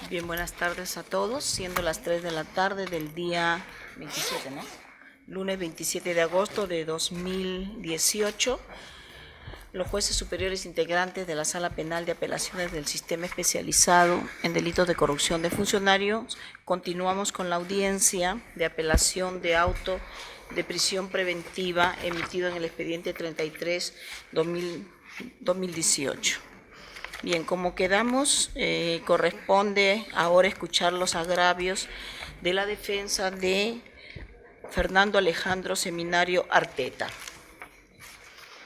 Bien, buenas tardes a todos, siendo las 3 de la tarde del día 27, ¿no? Lunes 27 de agosto de 2018. Los jueces superiores integrantes de la Sala Penal de Apelaciones del Sistema Especializado en Delitos de Corrupción de Funcionarios, continuamos con la audiencia de apelación de auto de prisión preventiva emitido en el expediente 33-2018. Bien, como quedamos, corresponde ahora escuchar los agravios de la defensa de Fernando Alejandro Seminario Arteta.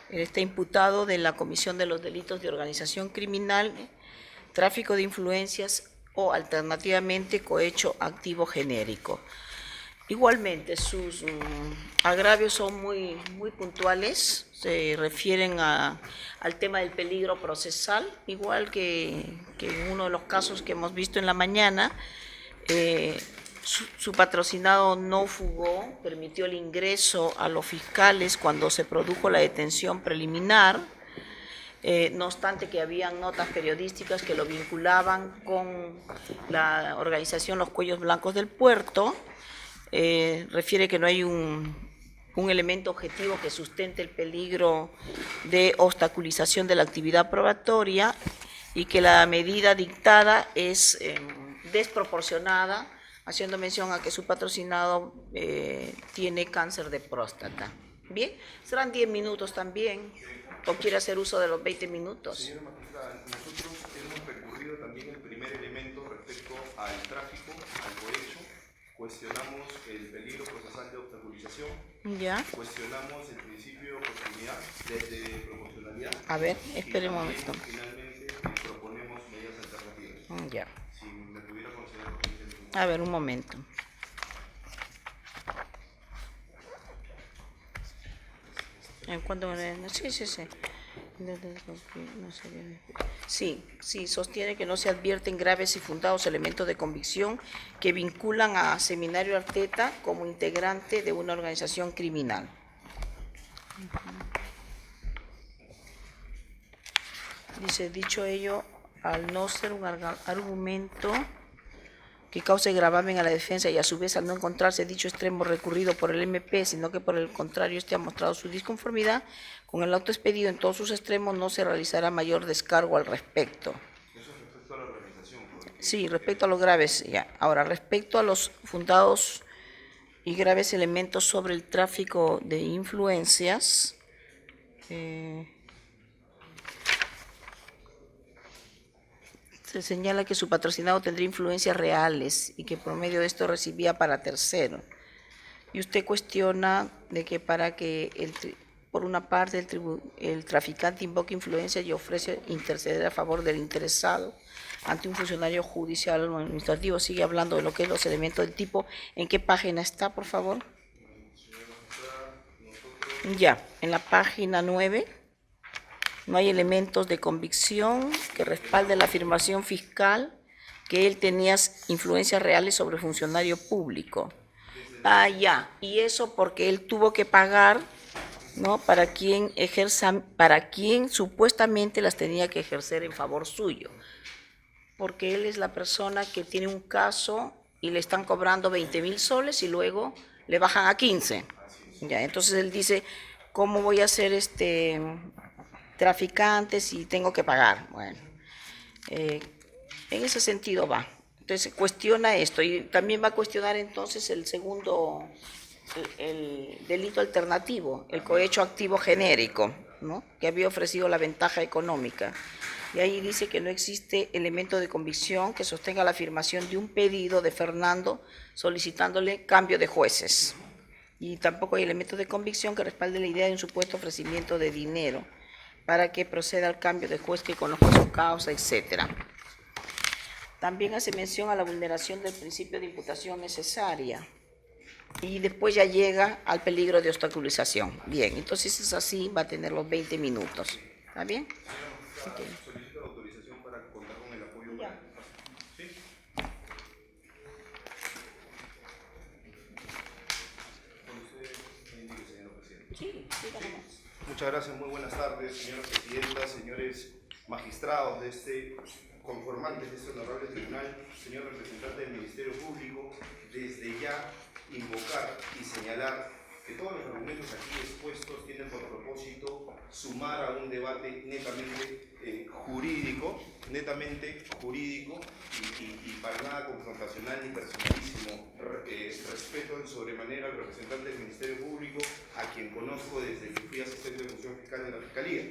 Él está imputado de la comisión de los delitos de organización criminal, tráfico de influencias o alternativamente cohecho activo genérico. Igualmente, sus agravios son muy puntuales, se refieren al tema del peligro procesal, igual que en uno de los casos que hemos visto en la mañana. Su patrocinado no fugó, permitió el ingreso a los fiscales cuando se produjo la detención preliminar, no obstante que habían notas periodísticas que lo vinculaban con la organización Los Cuellos Blancos del Puerto. Refiere que no hay un elemento objetivo que sustente el peligro de obstaculización de la actividad probatoria y que la medida dictada es desproporcionada, haciendo mención a que su patrocinado tiene cáncer de próstata. Bien, serán 10 minutos también, o quiere hacer uso de los 20 minutos. Señora magistrada, nosotros hemos recurrido también el primer elemento respecto al tráfico, al cohecho. Cuestionamos el peligro procesal de obstaculización. Ya. Cuestionamos el principio de proporcionalidad. A ver, espere un momento. Finalmente, proponemos medidas alternativas. Ya. Si me pudiera considerar. A ver, un momento. ¿En cuánto? Sí, sostiene que no se advierten graves y fundados elementos de convicción que vinculan a Seminario Arteta como integrante de una organización criminal. Dice, dicho ello, al no ser un argumento que cause gravamen a la defensa y a su vez al no encontrarse dicho extremo recurrido por el MP, sino que por el contrario este ha mostrado su disconformidad con el auto expedido en todos sus extremos, no se realizará mayor descargo al respecto. Eso es respecto a la organización. Sí, respecto a los graves, ya. Ahora, respecto a los fundados y graves elementos sobre el tráfico de influencias, se señala que su patrocinado tendría influencias reales y que por medio de esto recibía para tercero. Y usted cuestiona de que para que, por una parte, el traficante invoque influencia y ofrece interceder a favor del interesado ante un funcionario judicial o administrativo. Sigue hablando de lo que es los elementos del tipo. ¿En qué página está, por favor? Ya, en la página 9. No hay elementos de convicción que respalden la afirmación fiscal que él tenía influencias reales sobre el funcionario público. Ah, ya, y eso porque él tuvo que pagar, ¿no? Para quien supuestamente las tenía que ejercer en favor suyo. Porque él es la persona que tiene un caso y le están cobrando 20.000 soles y luego le bajan a 15. Ya, entonces él dice, ¿cómo voy a ser traficante si tengo que pagar? Bueno, en ese sentido va. Entonces cuestiona esto y también va a cuestionar entonces el segundo, el delito alternativo, el cohecho activo genérico, ¿no? Que había ofrecido la ventaja económica. Y ahí dice que no existe elemento de convicción que sostenga la afirmación de un pedido de Fernando solicitándole cambio de jueces. Y tampoco hay elemento de convicción que respalde la idea de un supuesto ofrecimiento de dinero para que proceda al cambio de juez que conozca su causa, etc. También hace mención a la vulneración del principio de imputación necesaria y después ya llega al peligro de obstaculización. Bien, entonces es así, va a tener los 20 minutos. ¿Está bien? Okay. Solicito autorización para contar con el apoyo. Ya. ¿Sí? Señor presidente. Sí, dígame. Muchas gracias, muy buenas tardes, señora presidenta, señores magistrados de este conformantes de este honorable tribunal, señor representante del Ministerio Público, desde ya invocar y señalar que todos los argumentos aquí expuestos tienen por propósito sumar a un debate netamente jurídico y para nada confrontacional ni personalísimo. Respeto en sobremanera al representante del Ministerio Público, a quien conozco desde que fui asistente de función fiscal de la Fiscalía.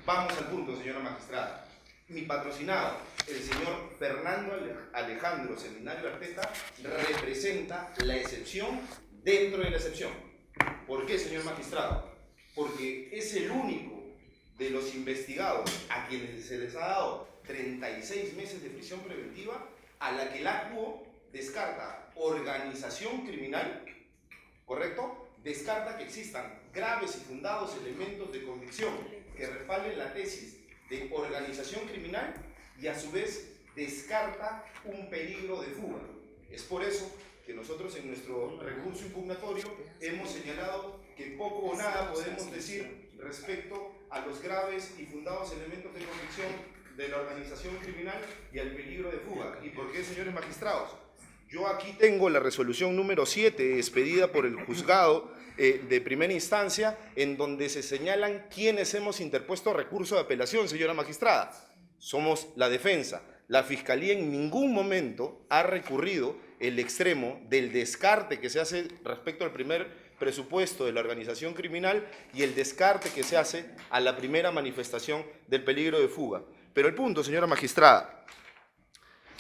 Vamos al punto, señora magistrada. Mi patrocinado, el señor Fernando Alejandro Seminario Arteta, representa la excepción dentro de la excepción. ¿Por qué, señor magistrado? Porque es el único de los investigados a quienes se les ha dado 36 meses de prisión preventiva, a la que el ACUO descarta organización criminal, ¿correcto? Descarta que existan graves y fundados elementos de convicción que respalden la tesis de organización criminal y a su vez descarta un peligro de fuga. Es por eso que nosotros en nuestro recurso impugnatorio hemos señalado que poco o nada podemos decir respecto a los graves y fundados elementos de convicción de la organización criminal y al peligro de fuga. ¿Y por qué, señores magistrados? Yo aquí tengo la resolución número 7 expedida por el juzgado de primera instancia, en donde se señalan quiénes hemos interpuesto recurso de apelación, señora magistrada. Somos la defensa. La Fiscalía en ningún momento ha recurrido el extremo del descarte que se hace respecto al primer presupuesto de la organización criminal y el descarte que se hace a la primera manifestación del peligro de fuga. Pero el punto, señora magistrada,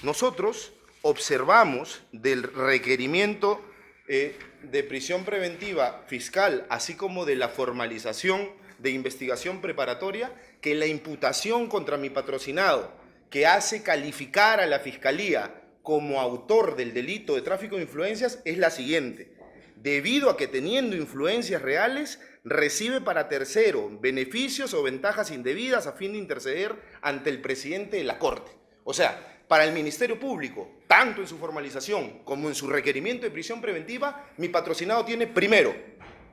nosotros observamos del requerimiento de prisión preventiva fiscal, así como de la formalización de investigación preparatoria, que la imputación contra mi patrocinado, que hace calificar a la Fiscalía como autor del delito de tráfico de influencias, es la siguiente: debido a que teniendo influencias reales, recibe para tercero beneficios o ventajas indebidas a fin de interceder ante el presidente de la Corte. O sea, para el Ministerio Público, tanto en su formalización como en su requerimiento de prisión preventiva, mi patrocinado tiene, primero,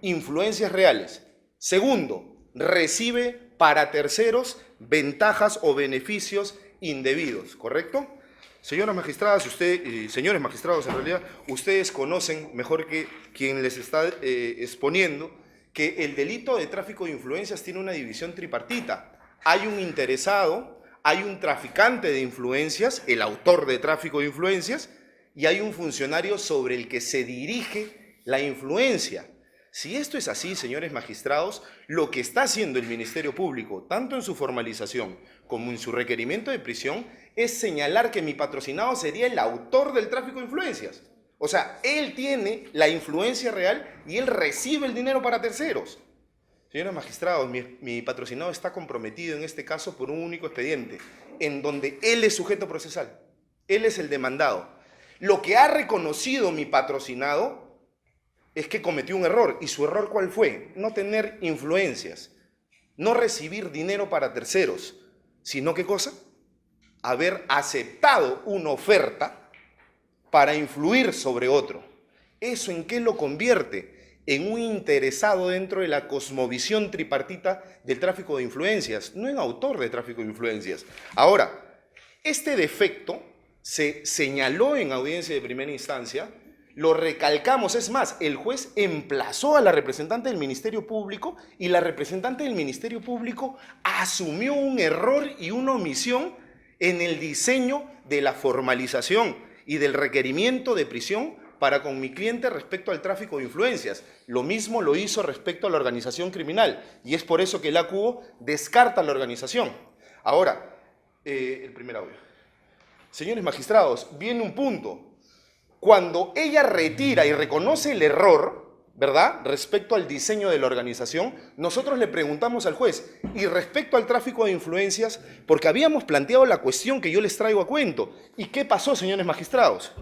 influencias reales. Segundo, recibe para terceros ventajas o beneficios indebidos, ¿correcto? Señoras magistradas, señores magistrados, en realidad, ustedes conocen mejor que quien les está exponiendo que el delito de tráfico de influencias tiene una división tripartita. Hay un interesado, hay un traficante de influencias, el autor de tráfico de influencias, y hay un funcionario sobre el que se dirige la influencia. Si esto es así, señores magistrados, lo que está haciendo el Ministerio Público, tanto en su formalización como en su requerimiento de prisión, es señalar que mi patrocinado sería el autor del tráfico de influencias. O sea, él tiene la influencia real y él recibe el dinero para terceros. Señores magistrados, mi patrocinado está comprometido en este caso por un único expediente, en donde él es sujeto procesal, él es el demandado. Lo que ha reconocido mi patrocinado es que cometió un error. ¿Y su error cuál fue? No tener influencias, no recibir dinero para terceros, sino ¿qué cosa? Haber aceptado una oferta para influir sobre otro. ¿Eso en qué lo convierte? En un interesado dentro de la cosmovisión tripartita del tráfico de influencias, no en autor de tráfico de influencias. Ahora, este defecto se señaló en audiencia de primera instancia, lo recalcamos, es más, el juez emplazó a la representante del Ministerio Público y la representante del Ministerio Público asumió un error y una omisión en el diseño de la formalización y del requerimiento de prisión para con mi cliente respecto al tráfico de influencias. Lo mismo lo hizo respecto a la organización criminal y es por eso que el ACUO descarta la organización. Ahora, el primer audio. Señores magistrados, viene un punto. Cuando ella retira y reconoce el error, ¿verdad?, respecto al diseño de la organización, nosotros le preguntamos al juez, y respecto al tráfico de influencias, porque habíamos planteado la cuestión que yo les traigo a cuento. ¿Y qué pasó, señores magistrados?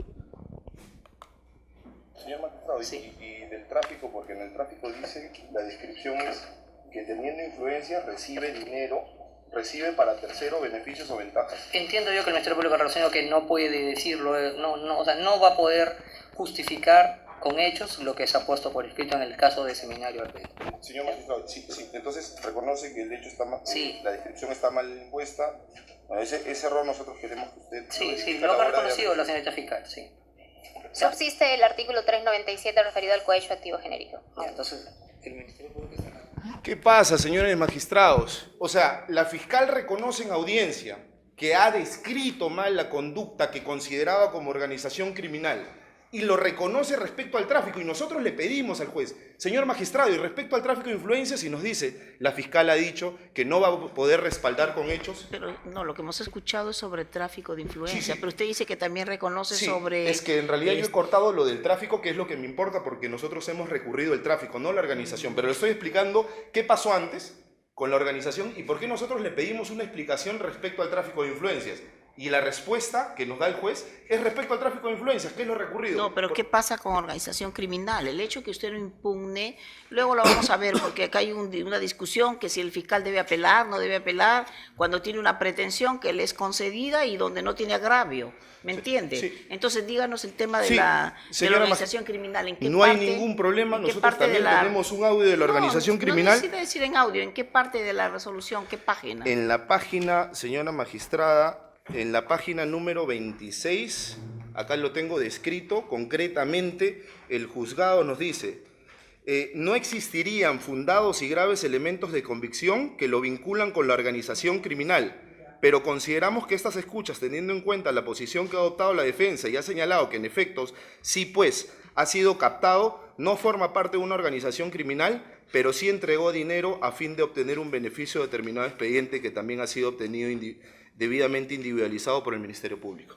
Señor magistrado, Sí. y del tráfico, porque en el tráfico dice, la descripción es que teniendo influencia recibe dinero, recibe para tercero beneficios o ventajas. Entiendo yo que el Ministerio Público ha razonado que no puede decirlo, o sea, no va a poder justificar con hechos lo que se ha puesto por escrito en el caso de Seminario Arteta. Señor magistrado, sí, entonces reconoce que el hecho está mal, Sí. la descripción está mal impuesta, Bueno, ese error nosotros queremos que usted... Sí, lo ha reconocido la señorita fiscal, sí. Subsiste el artículo 397 referido al cohecho activo genérico. Entonces, el Ministerio Público está... ¿Qué pasa, señores magistrados? O sea, la fiscal reconoce en audiencia que ha descrito mal la conducta que consideraba como organización criminal y lo reconoce respecto al tráfico, y nosotros le pedimos al juez, señor magistrado, y respecto al tráfico de influencias, y nos dice, la fiscal ha dicho que no va a poder respaldar con hechos. Pero no, lo que hemos escuchado es sobre tráfico de influencia, Sí, sí. pero usted dice que también reconoce Sí, sobre... es que en realidad yo he cortado lo del tráfico, que es lo que me importa, porque nosotros hemos recurrido el tráfico, no la organización, pero le estoy explicando qué pasó antes con la organización y por qué nosotros le pedimos una explicación respecto al tráfico de influencias. Y la respuesta que nos da el juez es respecto al tráfico de influencias, que es lo recurrido. No, pero ¿qué pasa con organización criminal? El hecho que usted lo impugne, luego lo vamos a ver, porque acá hay una discusión que si el fiscal debe apelar, no debe apelar, cuando tiene una pretensión que le es concedida y donde no tiene agravio. ¿Me entiende? Sí. Entonces díganos el tema de, Sí, de la señora organización criminal. ¿En qué no parte, hay ningún problema, en qué nosotros parte también tenemos un audio de la organización criminal. No necesita decir en audio, ¿en qué parte de la resolución, qué página? En la página, señora magistrada, en la página número 26, acá lo tengo descrito, concretamente el juzgado nos dice, no existirían fundados y graves elementos de convicción que lo vinculan con la organización criminal, pero consideramos que estas escuchas, teniendo en cuenta la posición que ha adoptado la defensa y ha señalado que en efectos, sí pues, ha sido captado, no forma parte de una organización criminal, pero sí entregó dinero a fin de obtener un beneficio de determinado expediente que también ha sido obtenido debidamente individualizado por el Ministerio Público.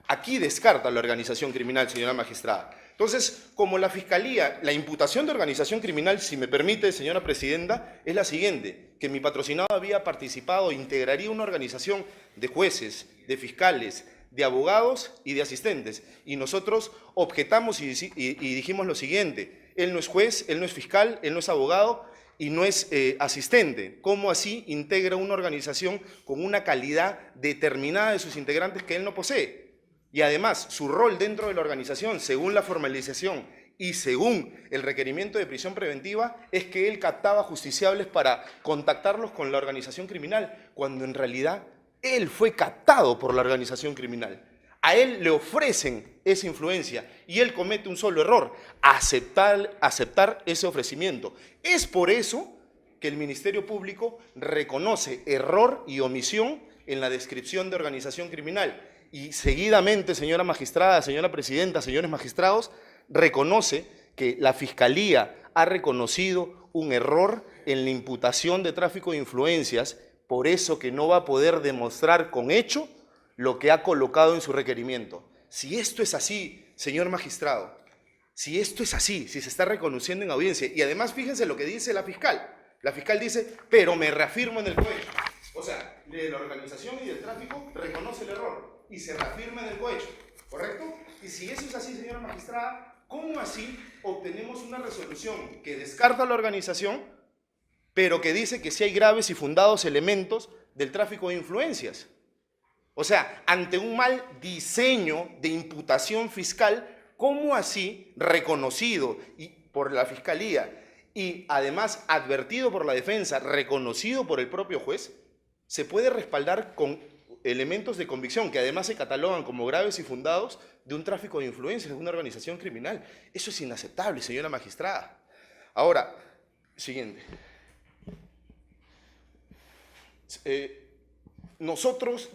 Aquí descarta la organización criminal, señora magistrada. Entonces, como la Fiscalía, la imputación de organización criminal, si me permite, señora presidenta, es la siguiente, que mi patrocinado había participado, integraría una organización de jueces, de fiscales, de abogados y de asistentes. Y nosotros objetamos y dijimos lo siguiente, él no es juez, él no es fiscal, él no es abogado, y no es asistente. ¿Cómo así integra una organización con una calidad determinada de sus integrantes que él no posee? Y además, su rol dentro de la organización, según la formalización y según el requerimiento de prisión preventiva, es que él captaba justiciables para contactarlos con la organización criminal, cuando en realidad él fue captado por la organización criminal. A él le ofrecen esa influencia y él comete un solo error, aceptar ese ofrecimiento. Es por eso que el Ministerio Público reconoce error y omisión en la descripción de organización criminal. Y seguidamente, señora magistrada, señora presidenta, señores magistrados, reconoce que la Fiscalía ha reconocido un error en la imputación de tráfico de influencias, por eso que no va a poder demostrar con hecho lo que ha colocado en su requerimiento. Si esto es así, señor magistrado, si esto es así, si se está reconociendo en audiencia, y además fíjense lo que dice la fiscal dice, pero me reafirmo en el cohecho. O sea, de la organización y del tráfico reconoce el error y se reafirma en el cohecho, ¿correcto? Y si eso es así, señora magistrada, ¿cómo así obtenemos una resolución que descarta la organización, pero que dice que sí hay graves y fundados elementos del tráfico de influencias? O sea, ante un mal diseño de imputación fiscal, ¿cómo así, reconocido por la Fiscalía y además advertido por la defensa, reconocido por el propio juez, se puede respaldar con elementos de convicción que además se catalogan como graves y fundados de un tráfico de influencias, de una organización criminal? Eso es inaceptable, señora magistrada. Ahora, siguiente. Nosotros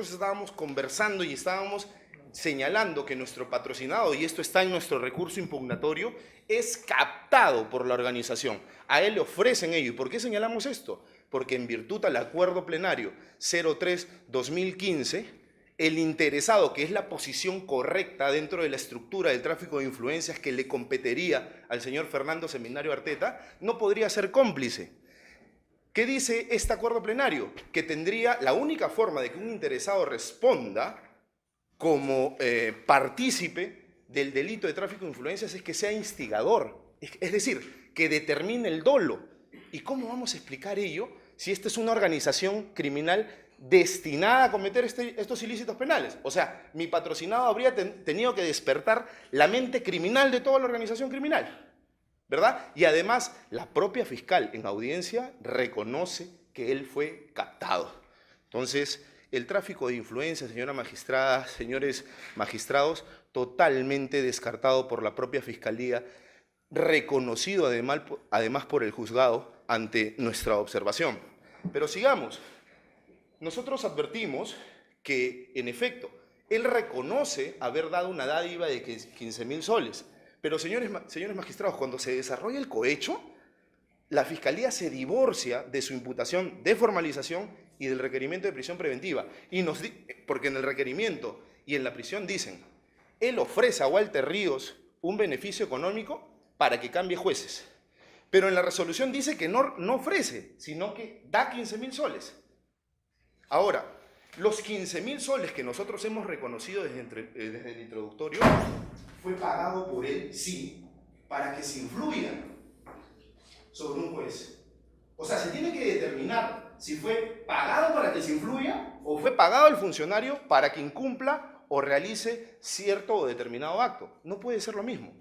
estábamos conversando y estábamos señalando que nuestro patrocinado, y esto está en nuestro recurso impugnatorio, es captado por la organización. A él le ofrecen ello. ¿Y por qué señalamos esto? Porque en virtud al acuerdo plenario 03-2015, el interesado, que es la posición correcta dentro de la estructura del tráfico de influencias que le competiría al señor Fernando Seminario Arteta, no podría ser cómplice. ¿Qué dice este acuerdo plenario? Que tendría la única forma de que un interesado responda como partícipe del delito de tráfico de influencias es que sea instigador, es decir, que determine el dolo. ¿Y cómo vamos a explicar ello si esta es una organización criminal destinada a cometer estos ilícitos penales? O sea, mi patrocinado habría tenido que despertar la mente criminal de toda la organización criminal, ¿verdad? Y además, la propia fiscal en audiencia reconoce que él fue captado. Entonces, el tráfico de influencia, señora magistrada, señores magistrados, totalmente descartado por la propia Fiscalía, reconocido además por el juzgado ante nuestra observación. Pero sigamos. Nosotros advertimos que, en efecto, él reconoce haber dado una dádiva de 15.000 soles. Pero, señores magistrados, cuando se desarrolla el cohecho, la Fiscalía se divorcia de su imputación de formalización y del requerimiento de prisión preventiva. Porque en el requerimiento y en la prisión dicen, él ofrece a Walter Ríos un beneficio económico para que cambie jueces. Pero en la resolución dice que no ofrece, sino que da 15.000 soles. Ahora, los 15.000 soles que nosotros hemos reconocido desde el introductorio fue pagado por él, sí, para que se influya sobre un juez. O sea, se tiene que determinar si fue pagado para que se influya o fue pagado al funcionario para que incumpla o realice cierto o determinado acto. No puede ser lo mismo.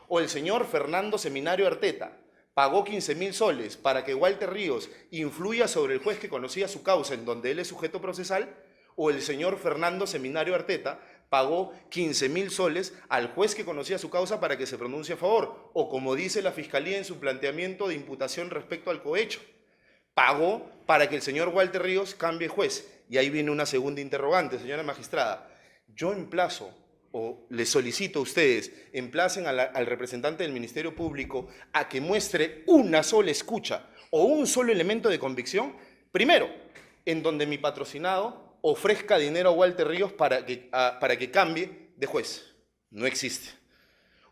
O el señor Fernando Seminario Arteta pagó 15.000 soles para que Walter Ríos influya sobre el juez que conocía su causa en donde él es sujeto procesal, o el señor Fernando Seminario Arteta pagó 15.000 soles al juez que conocía su causa para que se pronuncie a favor, o como dice la Fiscalía en su planteamiento de imputación respecto al cohecho, pagó para que el señor Walter Ríos cambie juez. Y ahí viene una segunda interrogante, señora magistrada. Yo emplazo, o les solicito a ustedes, emplacen al representante del Ministerio Público a que muestre una sola escucha o un solo elemento de convicción, primero, en donde mi patrocinado ofrezca dinero a Walter Ríos para que cambie de juez. No existe.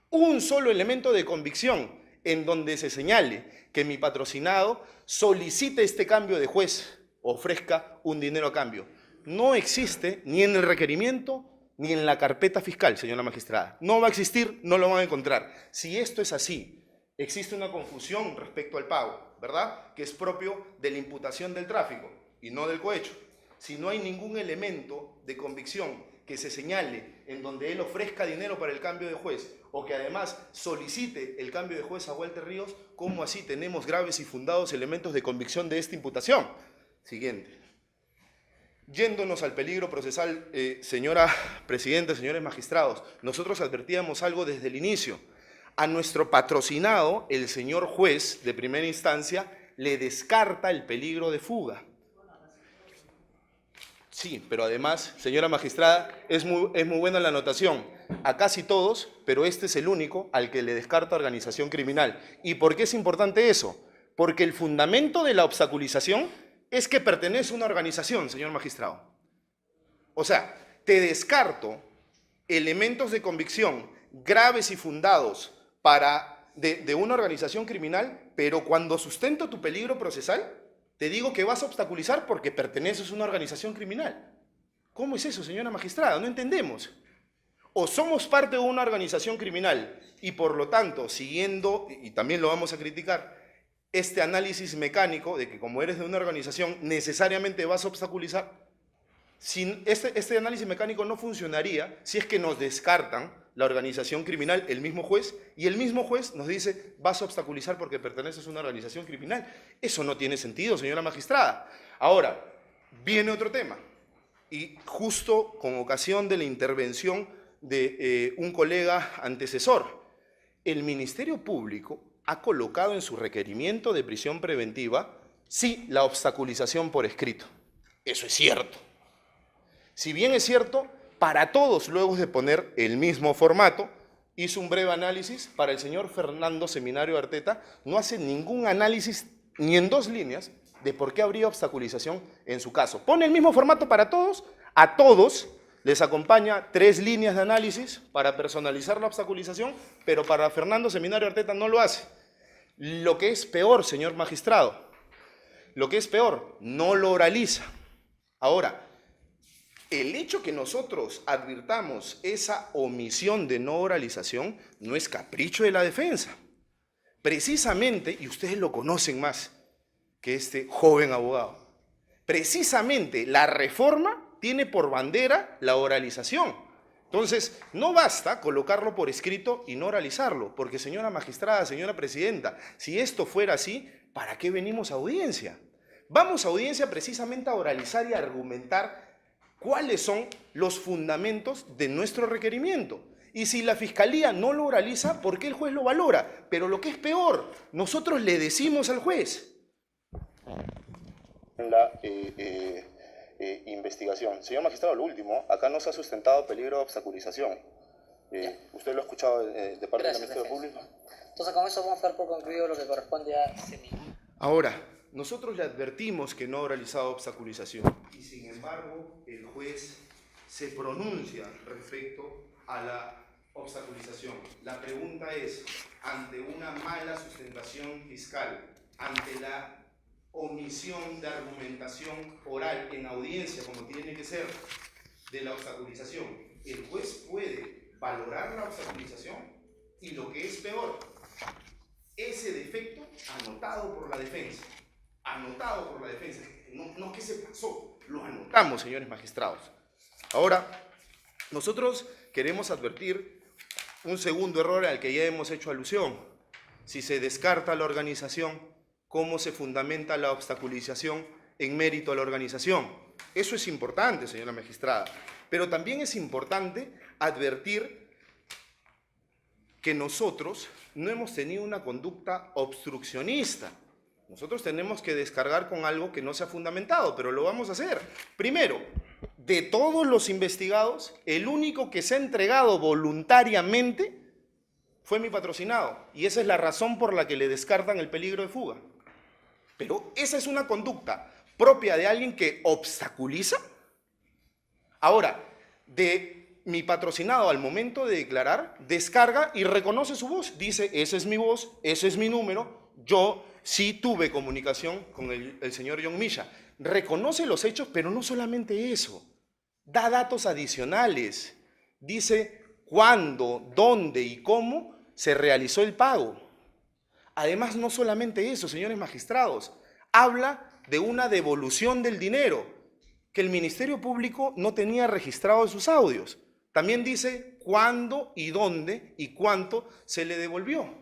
Un solo elemento de convicción en donde se señale que mi patrocinado solicite este cambio de juez, ofrezca un dinero a cambio. No existe ni en el requerimiento ni en la carpeta fiscal, señora magistrada. No va a existir, no lo van a encontrar. Si esto es así, existe una confusión respecto al pago, ¿verdad? Que es propio de la imputación del tráfico y no del cohecho. Si no hay ningún elemento de convicción que se señale en donde él ofrezca dinero para el cambio de juez o que además solicite el cambio de juez a Walter Ríos, ¿cómo así tenemos graves y fundados elementos de convicción de esta imputación? Siguiente. Yéndonos al peligro procesal, señora presidenta, señores magistrados, nosotros advertíamos algo desde el inicio. A nuestro patrocinado, el señor juez de primera instancia, le descarta el peligro de fuga. Sí, pero además, señora magistrada, es muy buena la anotación. A casi todos, pero este es el único al que le descarta organización criminal. ¿Y por qué es importante eso? Porque el fundamento de la obstaculización es que pertenece a una organización, señor magistrado. O sea, te descarto elementos de convicción graves y fundados de una organización criminal, pero cuando sustento tu peligro procesal, te digo que vas a obstaculizar porque perteneces a una organización criminal. ¿Cómo es eso, señora magistrada? No entendemos. O somos parte de una organización criminal y por lo tanto, siguiendo, y también lo vamos a criticar, este análisis mecánico de que como eres de una organización necesariamente vas a obstaculizar, este análisis mecánico no funcionaría si es que nos descartan la organización criminal, el mismo juez, y el mismo juez nos dice vas a obstaculizar porque perteneces a una organización criminal. Eso no tiene sentido, señora magistrada. Ahora, viene otro tema, y justo con ocasión de la intervención de un colega antecesor, el Ministerio Público ha colocado en su requerimiento de prisión preventiva, sí, la obstaculización por escrito. Eso es cierto. Si bien es cierto, para todos, luego de poner el mismo formato, hizo un breve análisis. Para el señor Fernando Seminario Arteta, no hace ningún análisis, ni en 2 líneas, de por qué habría obstaculización en su caso. Pone el mismo formato para todos, a todos les acompaña 3 líneas de análisis para personalizar la obstaculización, pero para Fernando Seminario Arteta no lo hace. Lo que es peor, señor magistrado, lo que es peor, no lo oraliza. Ahora, el hecho que nosotros advirtamos esa omisión de no oralización no es capricho de la defensa. Precisamente, y ustedes lo conocen más que este joven abogado, precisamente la reforma tiene por bandera la oralización. Entonces, no basta colocarlo por escrito y no oralizarlo, porque señora magistrada, señora presidenta, si esto fuera así, ¿para qué venimos a audiencia? Vamos a audiencia precisamente a oralizar y a argumentar cuáles son los fundamentos de nuestro requerimiento. Y si la Fiscalía no lo oraliza, ¿por qué el juez lo valora? Pero lo que es peor, nosotros le decimos al juez. La investigación. Señor magistrado, lo último, acá no se ha sustentado peligro de obstaculización. ¿Usted lo ha escuchado de parte del Ministerio Público? Entonces con eso vamos a dar por concluido lo que corresponde a CEMIC. Ahora, nosotros le advertimos que no ha realizado obstaculización y sin embargo el juez se pronuncia respecto a la obstaculización. La pregunta es, ante una mala sustentación fiscal, ante la omisión de argumentación oral en audiencia, como tiene que ser, de la obstaculización, ¿el juez puede valorar la obstaculización? Y lo que es peor, ese defecto anotado por la defensa, no que se pasó, lo anotamos, señores magistrados. Ahora, nosotros queremos advertir un segundo error al que ya hemos hecho alusión. Si se descarta la organización, ¿cómo se fundamenta la obstaculización en mérito a la organización? Eso es importante, señora magistrada, pero también es importante advertir que nosotros no hemos tenido una conducta obstruccionista. Nosotros tenemos que descargar con algo que no se ha fundamentado, pero lo vamos a hacer. Primero, de todos los investigados, el único que se ha entregado voluntariamente fue mi patrocinado, y esa es la razón por la que le descartan el peligro de fuga. Pero esa es una conducta propia de alguien que obstaculiza. Ahora, de mi patrocinado al momento de declarar, descarga y reconoce su voz. Dice, esa es mi voz, ese es mi número, yo sí tuve comunicación con el señor John Misha. Reconoce los hechos, pero no solamente eso. Da datos adicionales. Dice cuándo, dónde y cómo se realizó el pago. Además, no solamente eso, señores magistrados, habla de una devolución del dinero que el Ministerio Público no tenía registrado en sus audios. También dice cuándo y dónde y cuánto se le devolvió.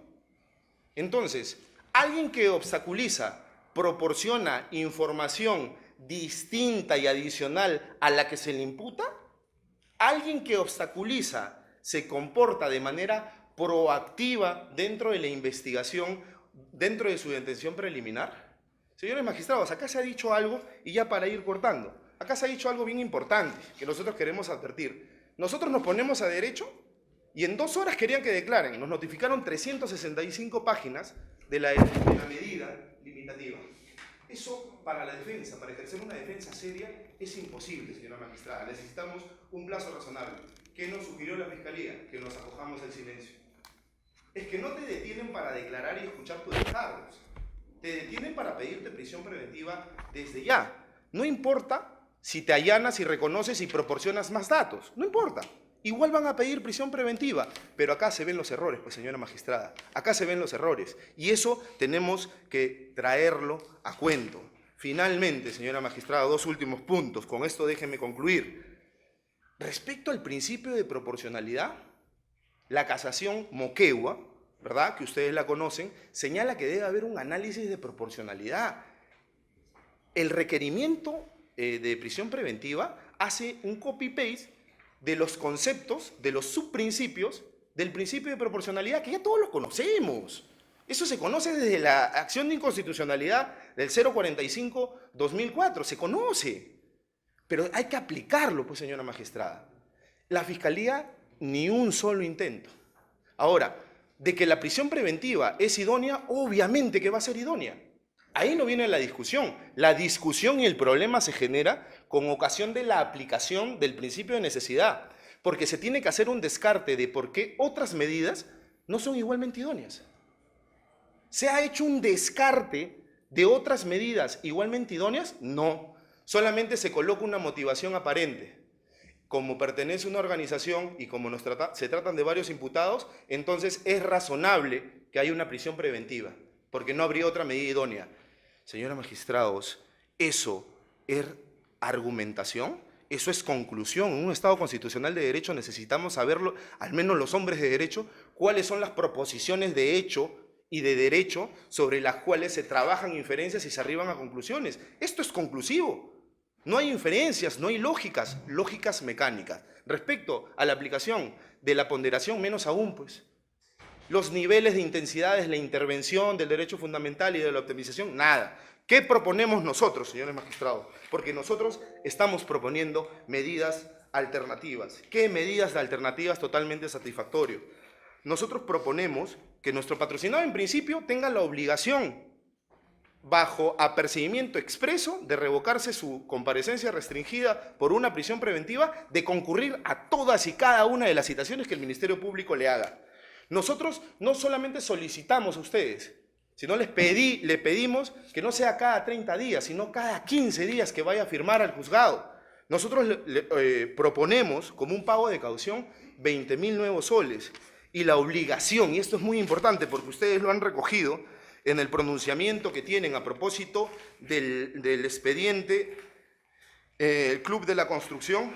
Entonces, alguien que obstaculiza, proporciona información distinta y adicional a la que se le imputa, alguien que obstaculiza se comporta de manera proactiva dentro de la investigación, dentro de su detención preliminar. Señores magistrados, acá se ha dicho algo, y ya para ir cortando, acá se ha dicho algo bien importante que nosotros queremos advertir. Nosotros nos ponemos a derecho y en 2 horas querían que declaren. Nos notificaron 365 páginas de la medida limitativa. Eso para la defensa, para ejercer una defensa seria, es imposible, señora magistrada. Necesitamos un plazo razonable. ¿Qué nos sugirió la Fiscalía? Que nos acojamos al silencio. Es que no te detienen para declarar y escuchar tus descargos. Te detienen para pedirte prisión preventiva desde ya. No importa si te allanas y reconoces y proporcionas más datos. No importa. Igual van a pedir prisión preventiva. Pero acá se ven los errores, pues, señora magistrada. Acá se ven los errores. Y eso tenemos que traerlo a cuento. Finalmente, señora magistrada, 2 últimos puntos. Con esto déjenme concluir. Respecto al principio de proporcionalidad, la casación Moquegua, ¿verdad?, que ustedes la conocen, señala que debe haber un análisis de proporcionalidad. El requerimiento de prisión preventiva hace un copy-paste de los conceptos, de los subprincipios del principio de proporcionalidad, que ya todos los conocemos. Eso se conoce desde la acción de inconstitucionalidad del 045-2004, se conoce. Pero hay que aplicarlo, pues, señora magistrada. La Fiscalía, ni un solo intento. Ahora, de que la prisión preventiva es idónea, obviamente que va a ser idónea. Ahí no viene la discusión. La discusión y el problema se genera con ocasión de la aplicación del principio de necesidad, porque se tiene que hacer un descarte de por qué otras medidas no son igualmente idóneas. ¿Se ha hecho un descarte de otras medidas igualmente idóneas? No. Solamente se coloca una motivación aparente. Como pertenece a una organización y como se tratan de varios imputados, entonces es razonable que haya una prisión preventiva, porque no habría otra medida idónea. Señora magistrados, ¿eso es argumentación? ¿Eso es conclusión? En un Estado constitucional de derecho necesitamos saberlo, al menos los hombres de derecho, cuáles son las proposiciones de hecho y de derecho sobre las cuales se trabajan inferencias y se arriban a conclusiones. Esto es conclusivo. No hay inferencias, no hay lógicas, lógicas mecánicas. Respecto a la aplicación de la ponderación, menos aún, pues. Los niveles de intensidad de la intervención del derecho fundamental y de la optimización, nada. ¿Qué proponemos nosotros, señores magistrados? Porque nosotros estamos proponiendo medidas alternativas. ¿Qué medidas alternativas totalmente satisfactorias? Nosotros proponemos que nuestro patrocinado en principio tenga la obligación, bajo apercibimiento expreso, de revocarse su comparecencia restringida por una prisión preventiva, de concurrir a todas y cada una de las citaciones que el Ministerio Público le haga. Nosotros no solamente solicitamos a ustedes, sino le pedimos que no sea cada 30 días, sino cada 15 días que vaya a firmar al juzgado. Nosotros le proponemos como un pago de caución 20.000 nuevos soles y la obligación, y esto es muy importante porque ustedes lo han recogido en el pronunciamiento que tienen a propósito del expediente Club de la Construcción.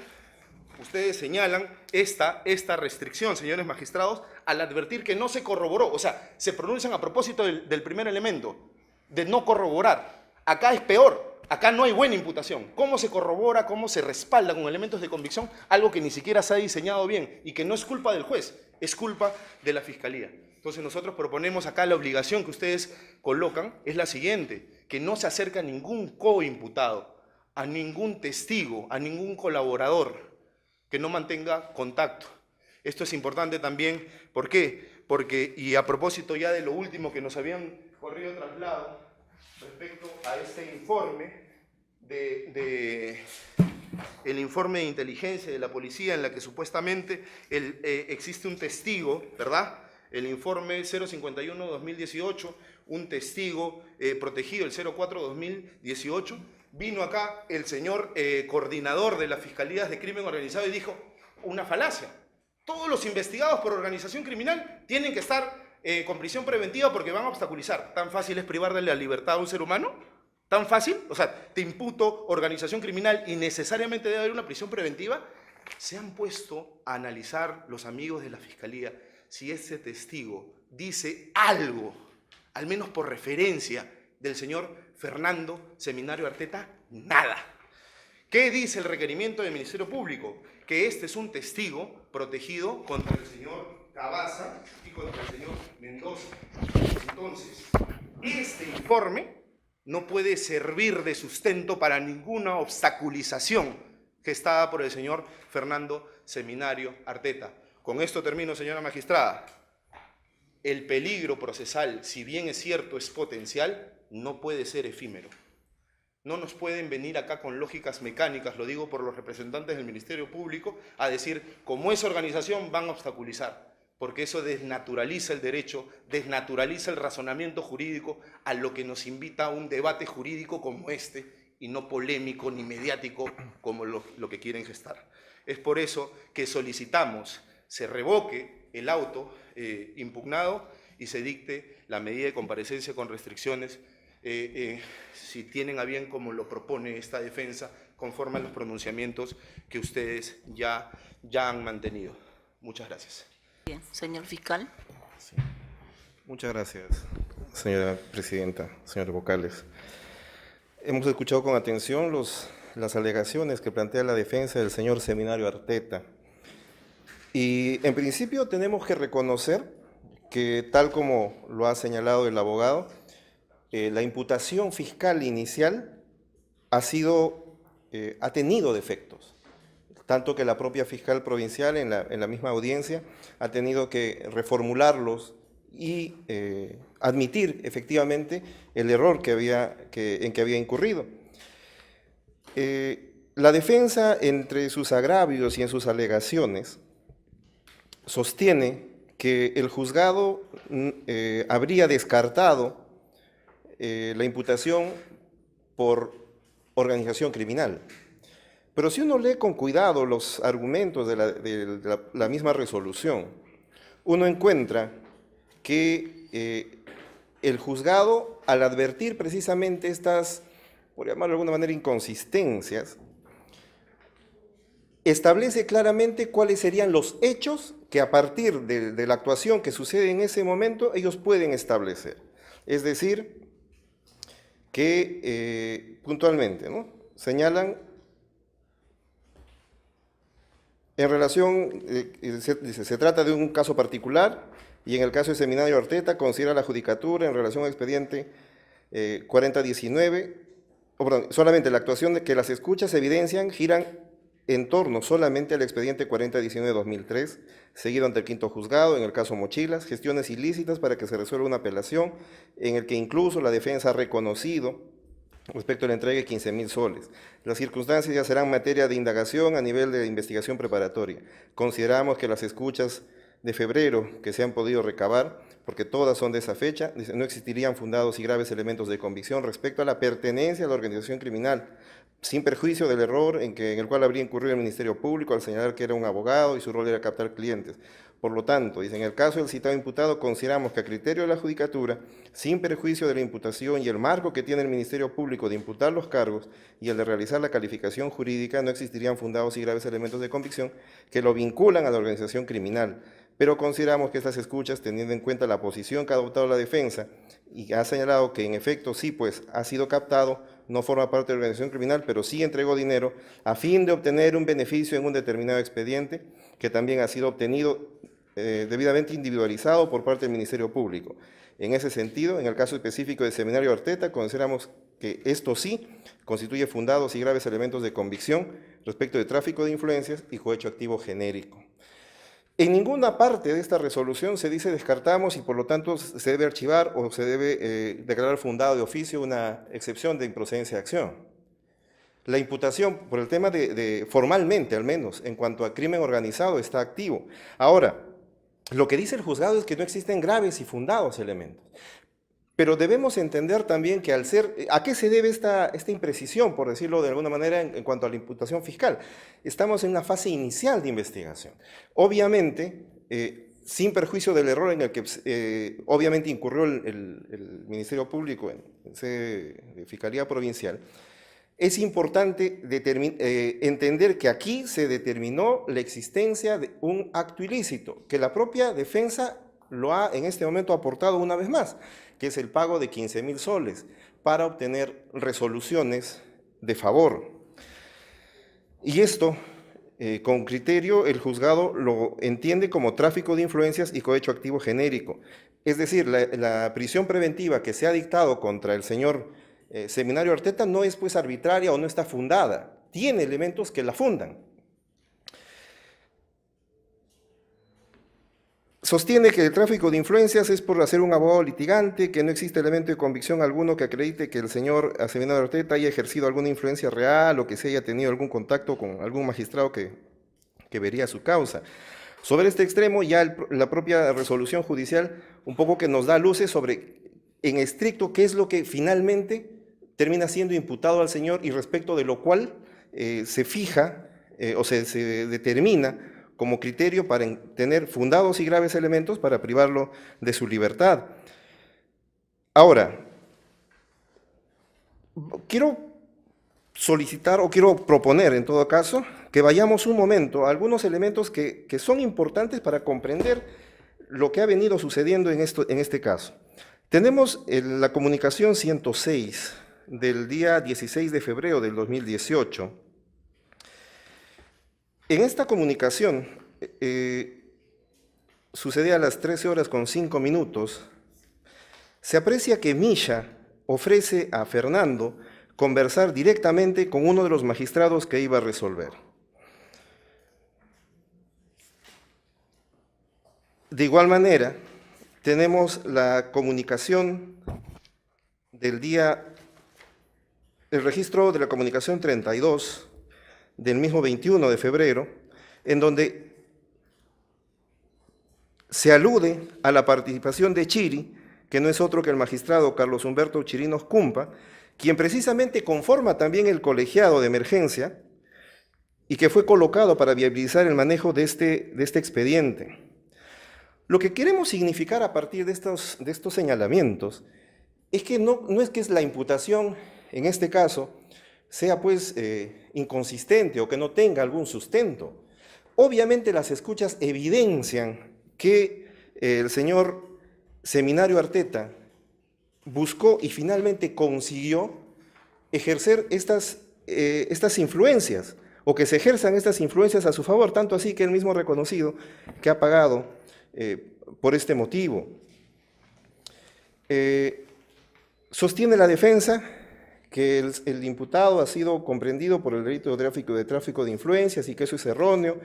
Ustedes señalan esta restricción, señores magistrados, al advertir que no se corroboró, o sea, se pronuncian a propósito del primer elemento, de no corroborar. Acá es peor, acá no hay buena imputación. ¿Cómo se corrobora, cómo se respalda con elementos de convicción algo que ni siquiera se ha diseñado bien y que no es culpa del juez, es culpa de la Fiscalía? Entonces nosotros proponemos acá la obligación que ustedes colocan es la siguiente, que no se acerque a ningún coimputado, a ningún testigo, a ningún colaborador, que no mantenga contacto. Esto es importante también, ¿por qué? Porque, y a propósito ya de lo último que nos habían corrido traslado, respecto a este informe, el informe de inteligencia de la policía en la que supuestamente existe un testigo, ¿verdad? El informe 051-2018, un testigo protegido, el 04-2018, vino acá el señor coordinador de las Fiscalías de Crimen Organizado y dijo una falacia. Todos los investigados por organización criminal tienen que estar con prisión preventiva porque van a obstaculizar. ¿Tan fácil es privarle la libertad a un ser humano? ¿Tan fácil? O sea, te imputo organización criminal y necesariamente debe haber una prisión preventiva. Se han puesto a analizar los amigos de la Fiscalía si ese testigo dice algo, al menos por referencia, del señor Fernando Seminario Arteta. Nada. ¿Qué dice el requerimiento del Ministerio Público? Que este es un testigo protegido contra el señor Cabaza y contra el señor Mendoza. Entonces, este informe no puede servir de sustento para ninguna obstaculización gestada por el señor Fernando Seminario Arteta. Con esto termino, señora magistrada. El peligro procesal, si bien es cierto, es potencial, no puede ser efímero. No nos pueden venir acá con lógicas mecánicas, lo digo por los representantes del Ministerio Público, a decir, como es organización, van a obstaculizar, porque eso desnaturaliza el derecho, desnaturaliza el razonamiento jurídico, a lo que nos invita a un debate jurídico como este, y no polémico ni mediático como lo que quieren gestar. Es por eso que solicitamos se revoque el auto impugnado y se dicte la medida de comparecencia con restricciones, si tienen a bien, como lo propone esta defensa, conforme a los pronunciamientos que ustedes ya han mantenido. Muchas gracias. Bien, señor fiscal. Sí. Muchas gracias, señora presidenta, señores vocales. Hemos escuchado con atención las alegaciones que plantea la defensa del señor Seminario Arteta. Y en principio tenemos que reconocer que, tal como lo ha señalado el abogado, la imputación fiscal inicial ha tenido defectos, tanto que la propia fiscal provincial en la misma audiencia ha tenido que reformularlos y admitir efectivamente el error en que había incurrido. La defensa, entre sus agravios y en sus alegaciones, sostiene que el juzgado habría descartado la imputación por organización criminal. Pero si uno lee con cuidado los argumentos de la misma resolución, uno encuentra que el juzgado, al advertir precisamente estas, por llamarlo de alguna manera, inconsistencias, establece claramente cuáles serían los hechos que a partir de la actuación que sucede en ese momento, ellos pueden establecer. Es decir, que puntualmente, ¿no?, señalan en relación, se trata de un caso particular, y en el caso del Seminario Arteta considera la judicatura en relación al expediente 4019, solamente la actuación de que las escuchas evidencian giran en torno solamente al expediente 4019-2003, seguido ante el quinto juzgado, en el caso Mochilas, gestiones ilícitas para que se resuelva una apelación, en el que incluso la defensa ha reconocido respecto a la entrega de 15.000 soles. Las circunstancias ya serán materia de indagación a nivel de investigación preparatoria. Consideramos que las escuchas de febrero que se han podido recabar, porque todas son de esa fecha, no existirían fundados y graves elementos de convicción respecto a la pertenencia a la organización criminal, sin perjuicio del error en el cual habría incurrido el Ministerio Público al señalar que era un abogado y su rol era captar clientes. Por lo tanto, dice, en el caso del citado imputado, consideramos que a criterio de la judicatura, sin perjuicio de la imputación y el marco que tiene el Ministerio Público de imputar los cargos y el de realizar la calificación jurídica, no existirían fundados y graves elementos de convicción que lo vinculan a la organización criminal. Pero consideramos que estas escuchas, teniendo en cuenta la posición que ha adoptado la defensa y ha señalado que en efecto sí, pues ha sido captado, no forma parte de la organización criminal, pero sí entregó dinero a fin de obtener un beneficio en un determinado expediente que también ha sido obtenido debidamente individualizado por parte del Ministerio Público. En ese sentido, en el caso específico del Seminario Arteta, consideramos que esto sí constituye fundados y graves elementos de convicción respecto de tráfico de influencias y cohecho activo genérico. En ninguna parte de esta resolución se dice descartamos y por lo tanto se debe archivar o se debe declarar fundado de oficio una excepción de improcedencia de acción. La imputación por el tema formalmente al menos en cuanto a crimen organizado está activo. Ahora, lo que dice el juzgado es que no existen graves y fundados elementos. Pero debemos entender también que ¿a qué se debe esta imprecisión, por decirlo de alguna manera, en cuanto a la imputación fiscal? Estamos en una fase inicial de investigación. Obviamente, sin perjuicio del error en el que obviamente incurrió el Ministerio Público de Fiscalía Provincial, es importante entender que aquí se determinó la existencia de un acto ilícito, que la propia defensa lo ha en este momento aportado una vez más, que es el pago de 15.000 soles para obtener resoluciones de favor. Y esto, con criterio, el juzgado lo entiende como tráfico de influencias y cohecho activo genérico. Es decir, la prisión preventiva que se ha dictado contra el señor Seminario Arteta no es pues arbitraria o no está fundada, tiene elementos que la fundan. Sostiene que el tráfico de influencias es por hacer un abogado litigante, que no existe elemento de convicción alguno que acredite que el señor Seminario Arteta haya ejercido alguna influencia real o que se haya tenido algún contacto con algún magistrado que vería su causa. Sobre este extremo, ya la propia resolución judicial un poco que nos da luces sobre, en estricto, qué es lo que finalmente termina siendo imputado al señor y respecto de lo cual se fija o se determina como criterio para tener fundados y graves elementos para privarlo de su libertad. Ahora, quiero solicitar o quiero proponer en todo caso que vayamos un momento a algunos elementos que son importantes para comprender lo que ha venido sucediendo en este caso. Tenemos la comunicación 106 del día 16 de febrero del 2018. En esta comunicación, sucedía a las 13:05, se aprecia que Misha ofrece a Fernando conversar directamente con uno de los magistrados que iba a resolver. De igual manera, tenemos la comunicación del el registro de la comunicación 32 del mismo 21 de febrero, en donde se alude a la participación de Chiri, que no es otro que el magistrado Carlos Humberto Chirinos Cumpa, quien precisamente conforma también el colegiado de emergencia y que fue colocado para viabilizar el manejo de este expediente. Lo que queremos significar a partir de estos señalamientos es que no es que la imputación, en este caso, sea pues inconsistente o que no tenga algún sustento. Obviamente las escuchas evidencian que el señor Seminario Arteta buscó y finalmente consiguió ejercer estas influencias, o que se ejerzan estas influencias a su favor, tanto así que él mismo ha reconocido que ha pagado por este motivo. Sostiene la defensa que el imputado ha sido comprendido por el delito de tráfico de influencias y que eso es erróneo,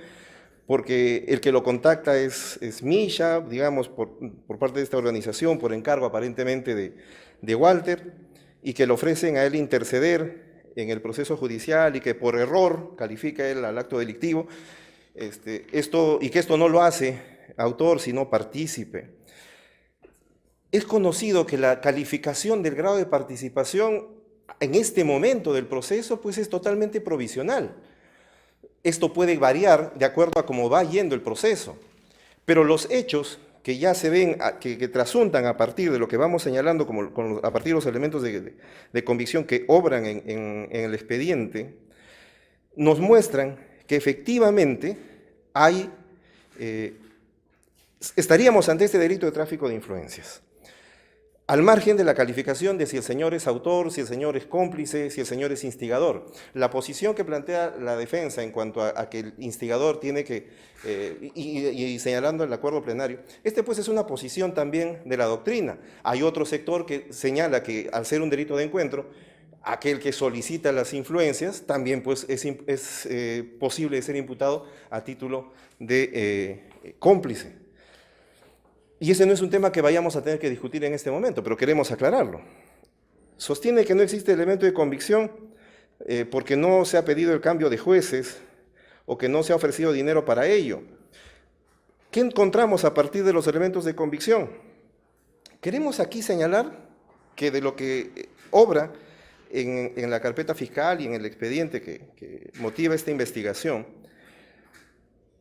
porque el que lo contacta es Misha, digamos, por parte de esta organización, por encargo aparentemente de Walter, y que le ofrecen a él interceder en el proceso judicial y que por error califica él al acto delictivo, y que esto no lo hace autor, sino partícipe. Es conocido que la calificación del grado de participación en este momento del proceso pues es totalmente provisional. Esto puede variar de acuerdo a cómo va yendo el proceso, pero los hechos que ya se ven, que trasuntan a partir de lo que vamos señalando, a partir de los elementos de convicción que obran en el expediente, nos muestran que efectivamente estaríamos ante este delito de tráfico de influencias. Al margen de la calificación de si el señor es autor, si el señor es cómplice, si el señor es instigador. La posición que plantea la defensa en cuanto a que el instigador tiene que, y señalando el acuerdo plenario, pues es una posición también de la doctrina. Hay otro sector que señala que al ser un delito de encuentro, aquel que solicita las influencias también pues es posible ser imputado a título de cómplice. Y ese no es un tema que vayamos a tener que discutir en este momento, pero queremos aclararlo. Sostiene que no existe elemento de convicción porque no se ha pedido el cambio de jueces o que no se ha ofrecido dinero para ello. ¿Qué encontramos a partir de los elementos de convicción? Queremos aquí señalar que de lo que obra en la carpeta fiscal y en el expediente que motiva esta investigación,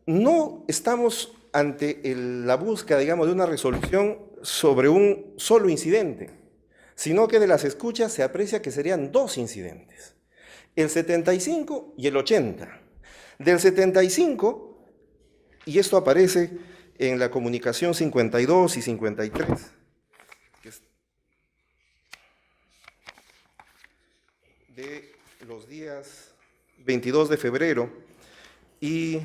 no estamos ante la búsqueda, digamos, de una resolución sobre un solo incidente, sino que de las escuchas se aprecia que serían dos incidentes, el 75 y el 80. Del 75, y esto aparece en la comunicación 52 y 53, de los días 22 de febrero y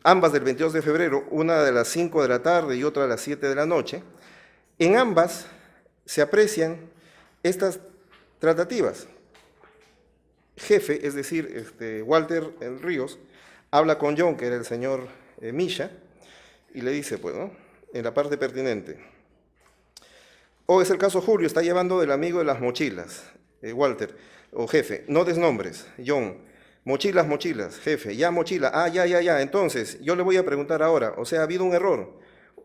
ambas del 22 de febrero, una de las 5 de la tarde y otra a las 7 de la noche, en ambas se aprecian estas tratativas. Jefe, es decir, Walter Ríos, habla con John, que era el señor Misha, y le dice, pues, ¿no?, en la parte pertinente, es el caso Julio, está llevando del amigo de las mochilas, Walter, o jefe, no des nombres, John, mochilas, jefe, ya mochila, ya, entonces, yo le voy a preguntar ahora, o sea, ha habido un error,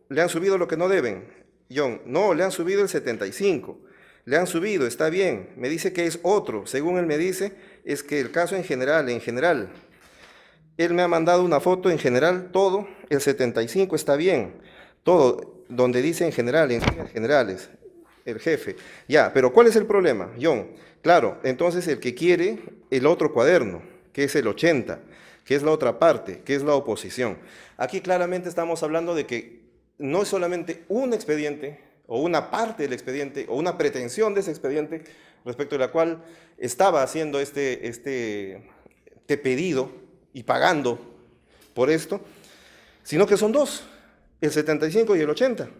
le han subido lo que no deben, John, no, le han subido el 75, le han subido, está bien, me dice que es otro, según él me dice, es que el caso en general, él me ha mandado una foto en general, todo, el 75 está bien, todo, donde dice en general, en líneas generales, el jefe, ya, pero ¿cuál es el problema, John? Claro, entonces el que quiere el otro cuaderno, que es el 80, que es la otra parte, que es la oposición. Aquí claramente estamos hablando de que no es solamente un expediente, o una parte del expediente, o una pretensión de ese expediente, respecto a la cual estaba haciendo este pedido y pagando por esto, sino que son dos, el 75 y el 80.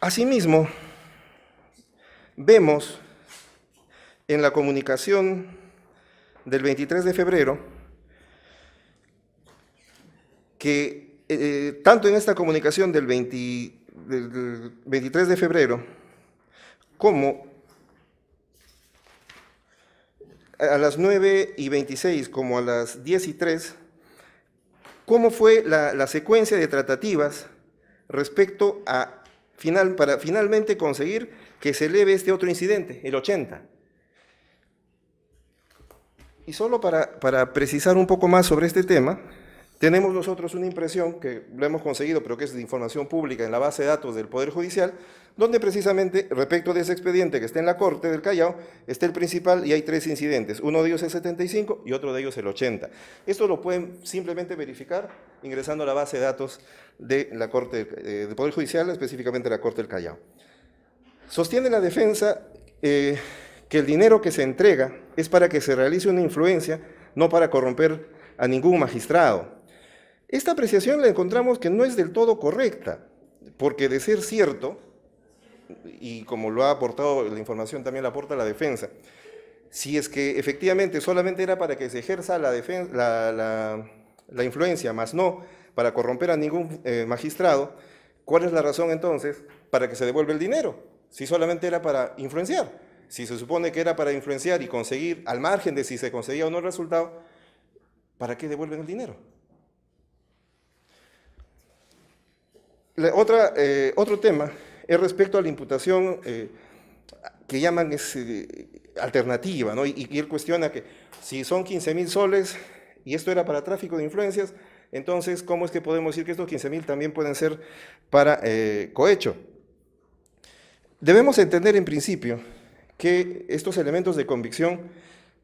Asimismo, vemos en la comunicación del 23 de febrero que tanto en esta comunicación del 23 de febrero como a las 9:26 como a las 10:03, cómo fue la secuencia de tratativas respecto a para finalmente conseguir que se eleve este otro incidente, el 80. Y solo para precisar un poco más sobre este tema, Tenemos nosotros una impresión que lo hemos conseguido, pero que es de información pública en la base de datos del Poder Judicial, donde precisamente respecto de ese expediente que está en la Corte del Callao, está el principal y hay 3 incidentes. Uno de ellos el 75 y otro de ellos el 80. Esto lo pueden simplemente verificar ingresando a la base de datos de la Corte del Poder Judicial, específicamente la Corte del Callao. Sostiene la defensa que el dinero que se entrega es para que se realice una influencia, no para corromper a ningún magistrado. Esta apreciación la encontramos que no es del todo correcta, porque de ser cierto, y como lo ha aportado la información, también la aporta la defensa, si es que efectivamente solamente era para que se ejerza la influencia, más no para corromper a ningún magistrado, ¿cuál es la razón entonces para que se devuelva el dinero? Si solamente era para influenciar, si se supone que era para influenciar y conseguir, al margen de si se conseguía o no el resultado, ¿para qué devuelven el dinero? Otro tema es respecto a la imputación que llaman alternativa, ¿no? Y él cuestiona que si son 15.000 soles y esto era para tráfico de influencias, entonces, ¿cómo es que podemos decir que estos 15.000 también pueden ser para cohecho? Debemos entender en principio que estos elementos de convicción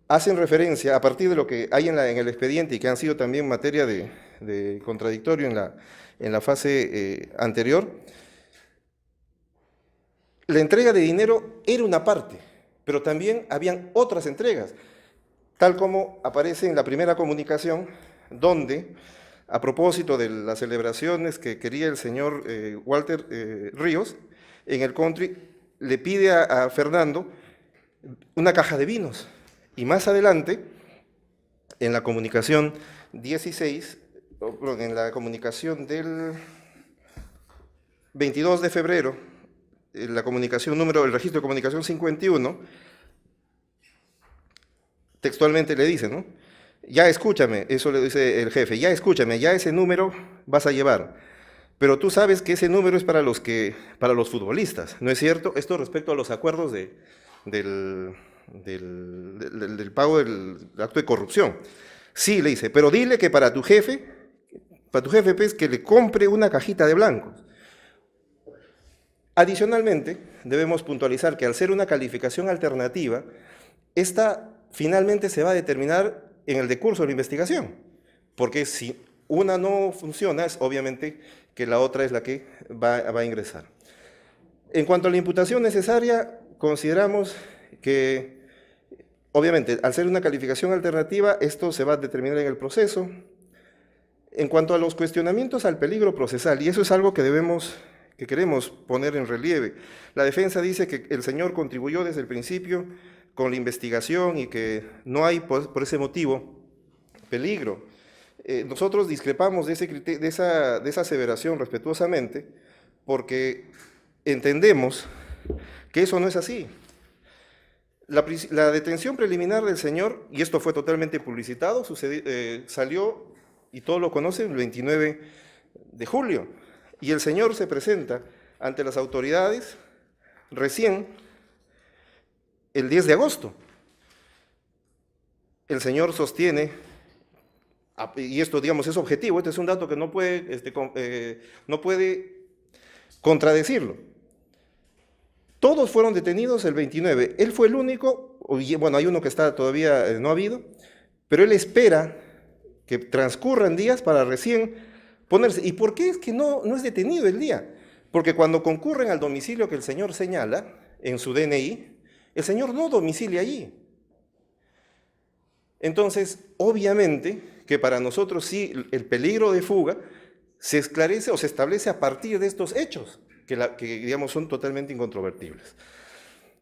hacen referencia, a partir de lo que hay en el expediente y que han sido también materia de contradictorio en la fase anterior, la entrega de dinero era una parte, pero también habían otras entregas, tal como aparece en la primera comunicación, donde, a propósito de las celebraciones que quería el señor Walter Ríos, en el country le pide a Fernando una caja de vinos, y más adelante, en la comunicación 16, en la comunicación del 22 de febrero, en la comunicación el registro de comunicación 51, textualmente le dice, ¿no? Ya escúchame, eso le dice el jefe, ya escúchame, ya ese número vas a llevar, pero tú sabes que ese número es para los futbolistas, ¿no es cierto? Esto respecto a los acuerdos del pago del acto de corrupción. Sí, le dice, pero dile que para tu jefe pues, que le compre una cajita de blancos. Adicionalmente, debemos puntualizar que al ser una calificación alternativa, esta finalmente se va a determinar en el decurso de la investigación, porque si una no funciona, es obviamente que la otra es la que va a ingresar. En cuanto a la imputación necesaria, consideramos que, obviamente, al ser una calificación alternativa, esto se va a determinar en el proceso. En cuanto a los cuestionamientos al peligro procesal, y eso es algo que queremos poner en relieve, la defensa dice que el señor contribuyó desde el principio con la investigación y que no hay, por ese motivo, peligro. Nosotros discrepamos de esa aseveración respetuosamente porque entendemos que eso no es así. La detención preliminar del señor, y esto fue totalmente publicitado, salió, y todos lo conocen, el 29 de julio, y el señor se presenta ante las autoridades recién el 10 de agosto. El señor sostiene, y esto digamos es objetivo, este es un dato que no puede contradecirlo. Todos fueron detenidos el 29, él fue el único, bueno, hay uno que está todavía no ha habido, pero él espera que transcurran días para recién ponerse. ¿Y por qué es que no es detenido el día? Porque cuando concurren al domicilio que el señor señala en su DNI, el señor no domicilia allí. Entonces, obviamente que para nosotros sí el peligro de fuga se esclarece o se establece a partir de estos hechos, que digamos son totalmente incontrovertibles.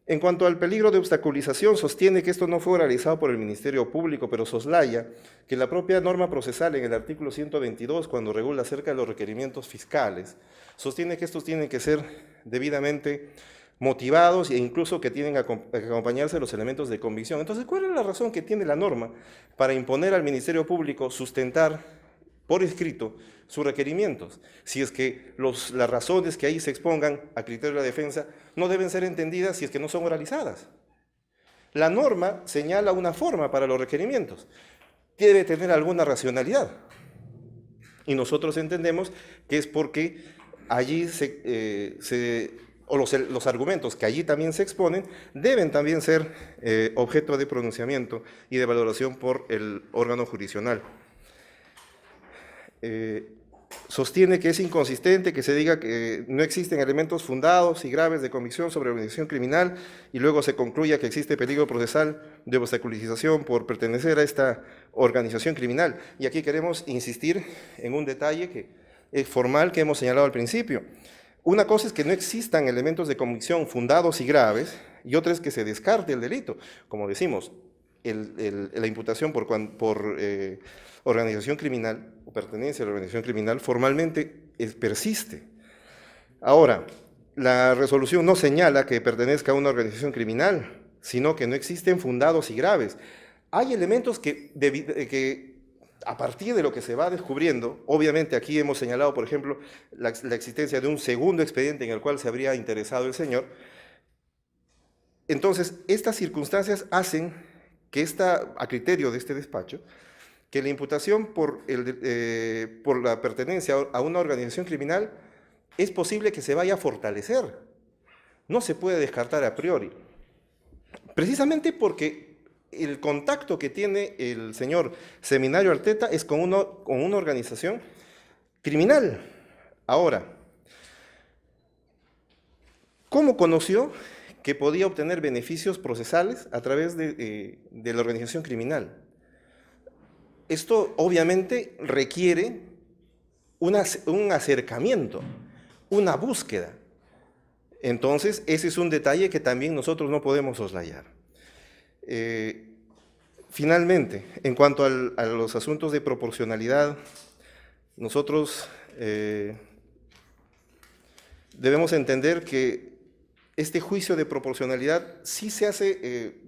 En cuanto al peligro de obstaculización, sostiene que esto no fue realizado por el Ministerio Público, pero soslaya que la propia norma procesal en el artículo 122, cuando regula acerca de los requerimientos fiscales, sostiene que estos tienen que ser debidamente motivados e incluso que tienen que acompañarse de los elementos de convicción. Entonces, ¿cuál es la razón que tiene la norma para imponer al Ministerio Público sustentar por escrito sus requerimientos? Si es que las razones que ahí se expongan a criterio de la defensa no deben ser entendidas si es que no son oralizadas. La norma señala una forma para los requerimientos. Debe tener alguna racionalidad. Y nosotros entendemos que es porque allí los argumentos que allí también se exponen deben también ser objeto de pronunciamiento y de valoración por el órgano jurisdiccional. Sostiene que es inconsistente que se diga que no existen elementos fundados y graves de convicción sobre organización criminal y luego se concluya que existe peligro procesal de obstaculización por pertenecer a esta organización criminal. Y aquí queremos insistir en un detalle que es formal que hemos señalado al principio. Una cosa es que no existan elementos de convicción fundados y graves, y otra es que se descarte el delito. Como decimos, la imputación por organización criminal o pertenencia a la organización criminal formalmente persiste. Ahora, la resolución no señala que pertenezca a una organización criminal, sino que no existen fundados y graves. Hay elementos que a partir de lo que se va descubriendo, obviamente aquí hemos señalado, por ejemplo, la existencia de un segundo expediente en el cual se habría interesado el señor. Entonces, estas circunstancias hacen que a criterio de este despacho, que la imputación por la pertenencia a una organización criminal es posible que se vaya a fortalecer. No se puede descartar a priori. Precisamente porque el contacto que tiene el señor Seminario Arteta es con una organización criminal. Ahora, ¿cómo conoció que podía obtener beneficios procesales a través de la organización criminal? Esto obviamente requiere un acercamiento, una búsqueda. Entonces, ese es un detalle que también nosotros no podemos soslayar. Finalmente, en cuanto a los asuntos de proporcionalidad, nosotros debemos entender que este juicio de proporcionalidad sí se hace,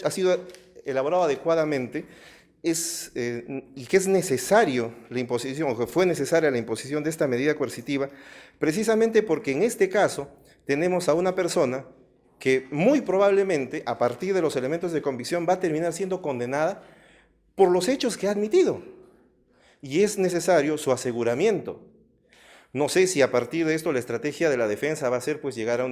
ha sido elaborado adecuadamente, y que es necesario la imposición, o que fue necesaria la imposición de esta medida coercitiva, precisamente porque en este caso tenemos a una persona que muy probablemente, a partir de los elementos de convicción, va a terminar siendo condenada por los hechos que ha admitido. Y es necesario su aseguramiento. No sé si a partir de esto la estrategia de la defensa va a ser pues llegar a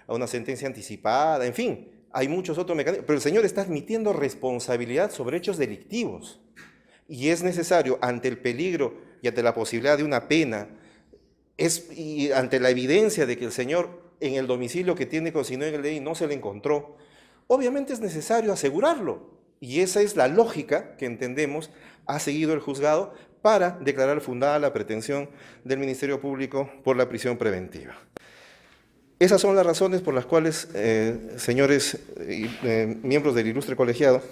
una sentencia anticipada, en fin, hay muchos otros mecanismos, pero el señor está admitiendo responsabilidad sobre hechos delictivos. Y es necesario, ante el peligro y ante la posibilidad de una pena, y ante la evidencia de que el señor en el domicilio que tiene consignado en la ley no se le encontró, obviamente es necesario asegurarlo. Y esa es la lógica que entendemos ha seguido el juzgado para declarar fundada la pretensión del Ministerio Público por la prisión preventiva. Esas son las razones por las cuales, señores miembros del ilustre colegiado,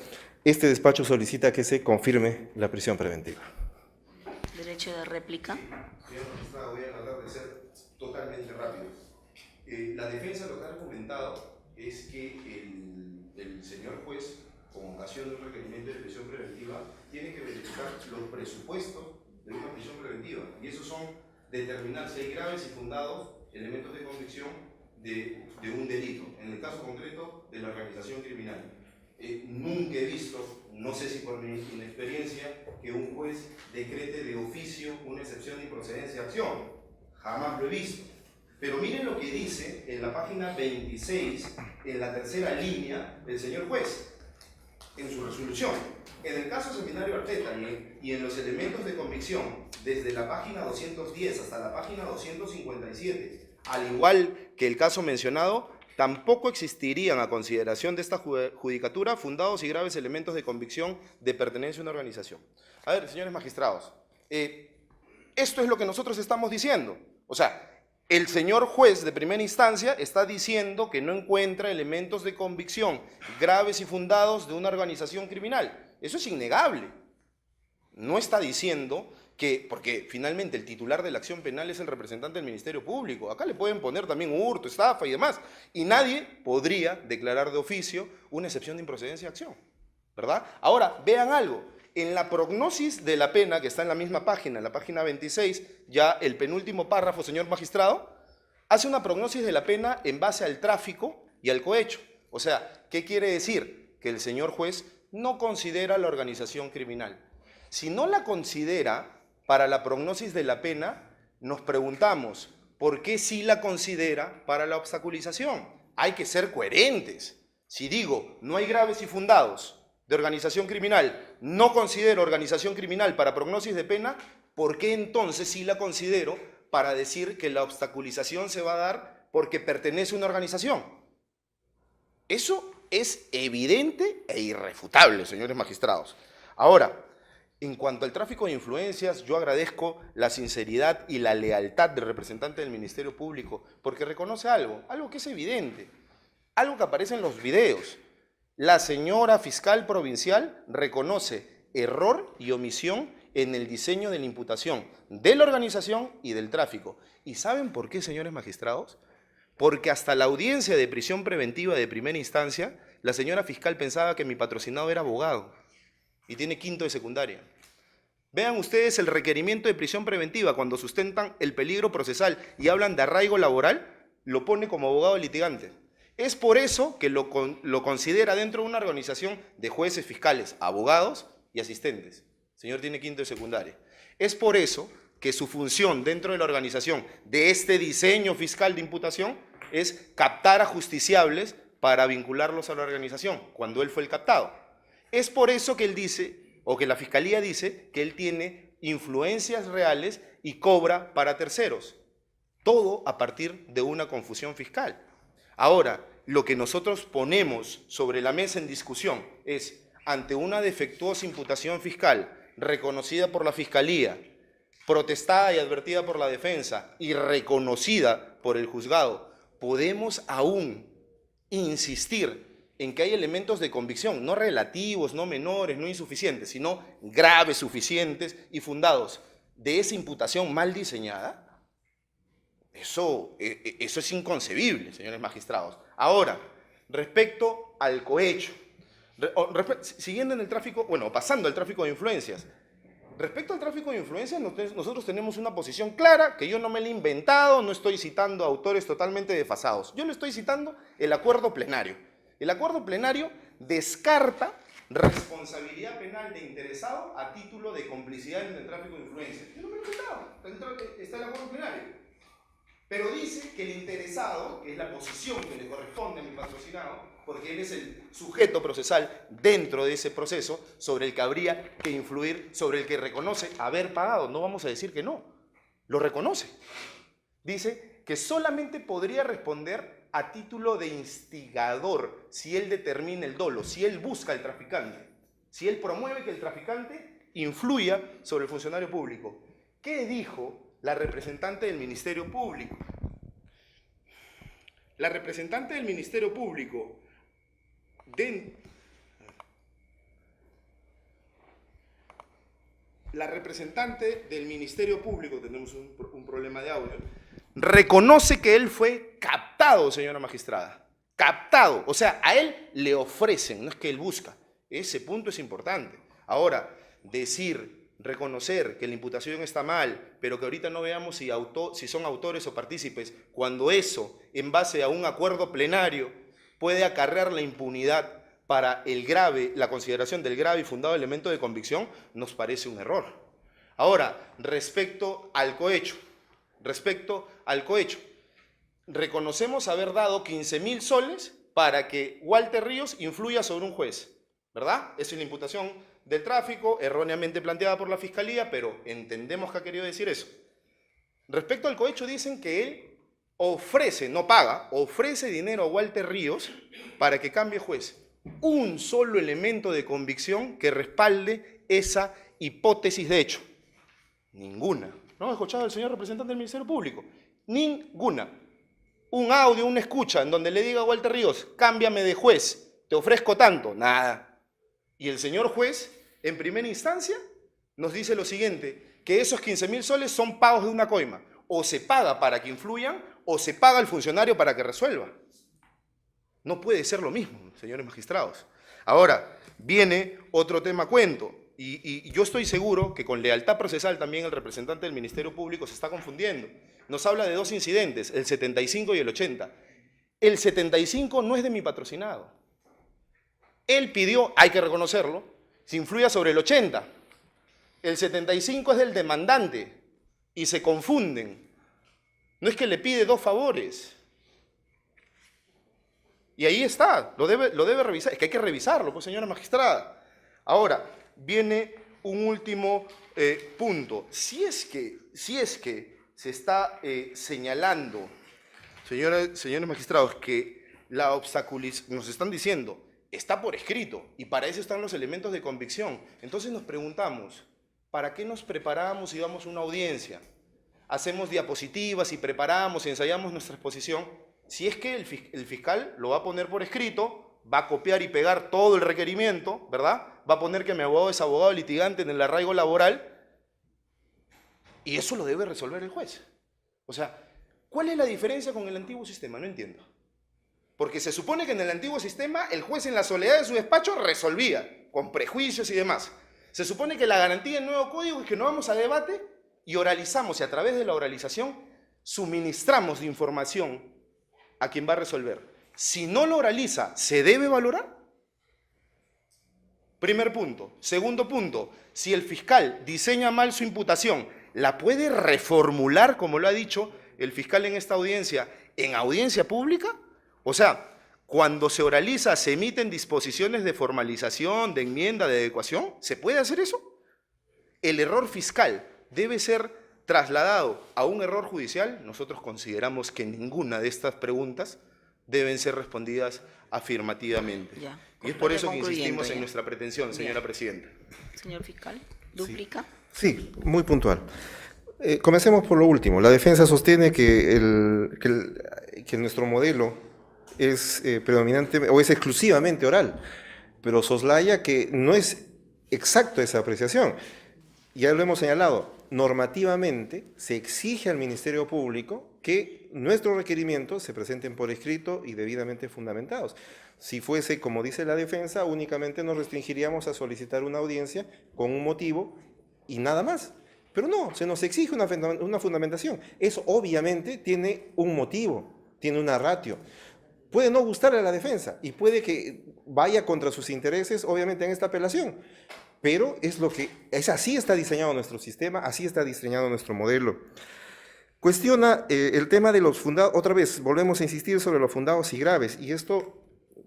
este despacho solicita que se confirme la prisión preventiva. Derecho de réplica. Señor magistrado, voy a tratar de ser totalmente rápido. La defensa lo que ha argumentado es que el señor juez, con ocasión de un requerimiento de prisión preventiva, tiene que verificar los presupuestos de una prisión preventiva, y esos son determinar si hay graves y fundados elementos de convicción de un delito, en el caso concreto de la organización criminal. Nunca he visto, no sé si por mi inexperiencia, que un juez decrete de oficio una excepción de improcedencia de acción. Jamás lo he visto. Pero miren lo que dice en la página 26, en la tercera línea, el señor juez, en su resolución. En el caso Seminario Arteta y en los elementos de convicción, desde la página 210 hasta la página 257, al igual que el caso mencionado, tampoco existirían a consideración de esta judicatura fundados y graves elementos de convicción de pertenencia a una organización. A ver, señores magistrados, esto es lo que nosotros estamos diciendo. O sea, el señor juez de primera instancia está diciendo que no encuentra elementos de convicción graves y fundados de una organización criminal. Eso es innegable. No está diciendo que, porque finalmente el titular de la acción penal es el representante del Ministerio Público. Acá le pueden poner también hurto, estafa y demás. Y nadie podría declarar de oficio una excepción de improcedencia de acción, ¿verdad? Ahora, vean algo. En la prognosis de la pena, que está en la misma página, en la página 26, ya el penúltimo párrafo, señor magistrado, hace una prognosis de la pena en base al tráfico y al cohecho. O sea, ¿qué quiere decir? Que el señor juez no considera la organización criminal. Si no la considera, para la prognosis de la pena, nos preguntamos, ¿por qué sí la considera para la obstaculización? Hay que ser coherentes. Si digo, no hay graves y fundados de organización criminal, no considero organización criminal para prognosis de pena, ¿por qué entonces sí la considero para decir que la obstaculización se va a dar porque pertenece a una organización? Eso es evidente e irrefutable, señores magistrados. Ahora, en cuanto al tráfico de influencias, yo agradezco la sinceridad y la lealtad del representante del Ministerio Público, porque reconoce algo que es evidente, algo que aparece en los videos. La señora fiscal provincial reconoce error y omisión en el diseño de la imputación de la organización y del tráfico. ¿Y saben por qué, señores magistrados? Porque hasta la audiencia de prisión preventiva de primera instancia, la señora fiscal pensaba que mi patrocinado era abogado y tiene quinto de secundaria. Vean ustedes el requerimiento de prisión preventiva cuando sustentan el peligro procesal y hablan de arraigo laboral, lo pone como abogado litigante. Es por eso que lo considera dentro de una organización de jueces fiscales, abogados y asistentes. El señor tiene quinto de secundaria. Es por eso que su función dentro de la organización de este diseño fiscal de imputación es captar a justiciables para vincularlos a la organización, cuando él fue el captado. Es por eso que él dice, o que la Fiscalía dice, que él tiene influencias reales y cobra para terceros. Todo a partir de una confusión fiscal. Ahora, lo que nosotros ponemos sobre la mesa en discusión es, ante una defectuosa imputación fiscal reconocida por la Fiscalía, protestada y advertida por la defensa y reconocida por el juzgado, podemos aún insistir en que hay elementos de convicción, no relativos, no menores, no insuficientes, sino graves, suficientes y fundados, de esa imputación mal diseñada. Eso es inconcebible, señores magistrados. Ahora, respecto al cohecho, siguiendo en el tráfico, bueno, pasando al tráfico de influencias, respecto al tráfico de influencias, nosotros tenemos una posición clara, que yo no me la he inventado, no estoy citando autores totalmente desfasados. Yo le estoy citando el acuerdo plenario. El acuerdo plenario descarta responsabilidad penal de interesado a título de complicidad en el tráfico de influencias. Yo no me lo he inventado, está el acuerdo plenario. Pero dice que el interesado, que es la posición que le corresponde a mi patrocinado, porque él es el sujeto procesal dentro de ese proceso sobre el que habría que influir, sobre el que reconoce haber pagado. No vamos a decir que no, lo reconoce. Dice que solamente podría responder a título de instigador si él determina el dolo, si él busca al traficante, si él promueve que el traficante influya sobre el funcionario público. ¿Qué dijo la representante del Ministerio Público? La representante del Ministerio Público tenemos un problema de audio, reconoce que él fue captado, señora magistrada, captado, o sea, a él le ofrecen, no es que él busca, ese punto es importante. Ahora, reconocer que la imputación está mal, pero que ahorita no veamos si son autores o partícipes, cuando eso, en base a un acuerdo plenario, puede acarrear la impunidad para la consideración del grave y fundado elemento de convicción, nos parece un error. Ahora, respecto al cohecho, reconocemos haber dado 15.000 soles para que Walter Ríos influya sobre un juez, ¿verdad? Esa es la imputación del tráfico, erróneamente planteada por la Fiscalía, pero entendemos que ha querido decir eso. Respecto al cohecho, dicen que él ofrece, no paga, ofrece dinero a Walter Ríos para que cambie juez. Un solo elemento de convicción que respalde esa hipótesis de hecho. Ninguna. ¿No ha escuchado al señor representante del Ministerio Público? Ninguna. Un audio, una escucha en donde le diga a Walter Ríos, cámbiame de juez, te ofrezco tanto. Nada. Y el señor juez, en primera instancia, nos dice lo siguiente, que esos 15.000 soles son pagos de una coima. O se paga para que influyan, o se paga al funcionario para que resuelva. No puede ser lo mismo, señores magistrados. Ahora, viene otro tema a cuento, y yo estoy seguro que con lealtad procesal también el representante del Ministerio Público se está confundiendo. Nos habla de dos incidentes, el 75 y el 80. El 75 no es de mi patrocinado. Él pidió, hay que reconocerlo, se influya sobre el 80. El 75 es del demandante y se confunden. No es que le pide 2 favores. Y ahí está, lo debe revisar. Es que hay que revisarlo, pues, señora magistrada. Ahora, viene un último punto. Si es que se está señalando, señores magistrados, que la obstaculización, nos están diciendo, está por escrito, y para eso están los elementos de convicción. Entonces nos preguntamos, ¿para qué nos preparamos y vamos a una audiencia? Hacemos diapositivas y preparamos y ensayamos nuestra exposición. Si es que el fiscal lo va a poner por escrito, va a copiar y pegar todo el requerimiento, ¿verdad? Va a poner que mi abogado es abogado litigante en el arraigo laboral, y eso lo debe resolver el juez. O sea, ¿cuál es la diferencia con el antiguo sistema? No entiendo. Porque se supone que en el antiguo sistema el juez en la soledad de su despacho resolvía, con prejuicios y demás. Se supone que la garantía del nuevo código es que no vamos a debate y oralizamos, y a través de la oralización suministramos de información a quien va a resolver. Si no lo oraliza, ¿se debe valorar? Primer punto. Segundo punto, si el fiscal diseña mal su imputación, ¿la puede reformular, como lo ha dicho el fiscal en esta audiencia, en audiencia pública? O sea, cuando se oraliza, ¿se emiten disposiciones de formalización, de enmienda, de adecuación? ¿Se puede hacer eso? ¿El error fiscal debe ser trasladado a un error judicial? Nosotros consideramos que ninguna de estas preguntas deben ser respondidas afirmativamente. Ya, y es por eso que concluyendo insistimos ya en nuestra pretensión, señora Bien. presidenta. Señor fiscal, ¿duplica? Sí, muy puntual. Comencemos por lo último. La defensa sostiene que nuestro modelo es predominante o es exclusivamente oral, pero soslaya que no es exacto esa apreciación. Ya lo hemos señalado, normativamente se exige al Ministerio Público que nuestros requerimientos se presenten por escrito y debidamente fundamentados. Si fuese, como dice la defensa, únicamente nos restringiríamos a solicitar una audiencia con un motivo y nada más. Pero no, se nos exige una fundamentación. Eso obviamente tiene un motivo, tiene una ratio. Puede no gustarle a la defensa y puede que vaya contra sus intereses, obviamente, en esta apelación. Pero así está diseñado nuestro sistema, así está diseñado nuestro modelo. Cuestiona el tema de los fundados, otra vez, volvemos a insistir sobre los fundados y graves, y esto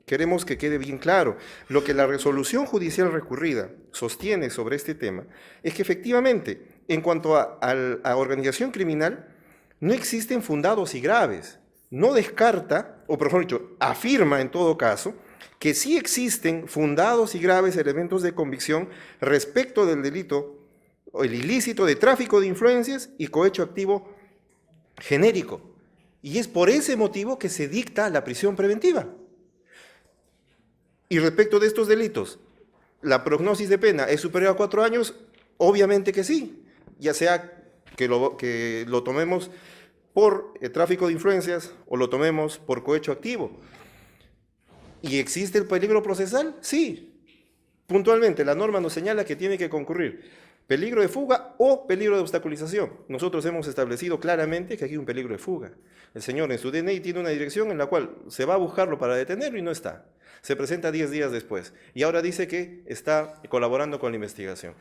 queremos que quede bien claro. Lo que la resolución judicial recurrida sostiene sobre este tema es que efectivamente, en cuanto a organización criminal, no existen fundados y graves. No descarta, o por mejor dicho, afirma en todo caso, que sí existen fundados y graves elementos de convicción respecto del delito o el ilícito de tráfico de influencias y cohecho activo genérico. Y es por ese motivo que se dicta la prisión preventiva. Y respecto de estos delitos, ¿la prognosis de pena es superior a 4 años? Obviamente que sí, ya sea que lo tomemos por tráfico de influencias o lo tomemos por cohecho activo. ¿Y existe el peligro procesal? Sí. Puntualmente, la norma nos señala que tiene que concurrir peligro de fuga o peligro de obstaculización. Nosotros hemos establecido claramente que aquí hay un peligro de fuga. El señor en su DNI tiene una dirección en la cual se va a buscarlo para detenerlo y no está. Se presenta 10 días después y ahora dice que está colaborando con la investigación.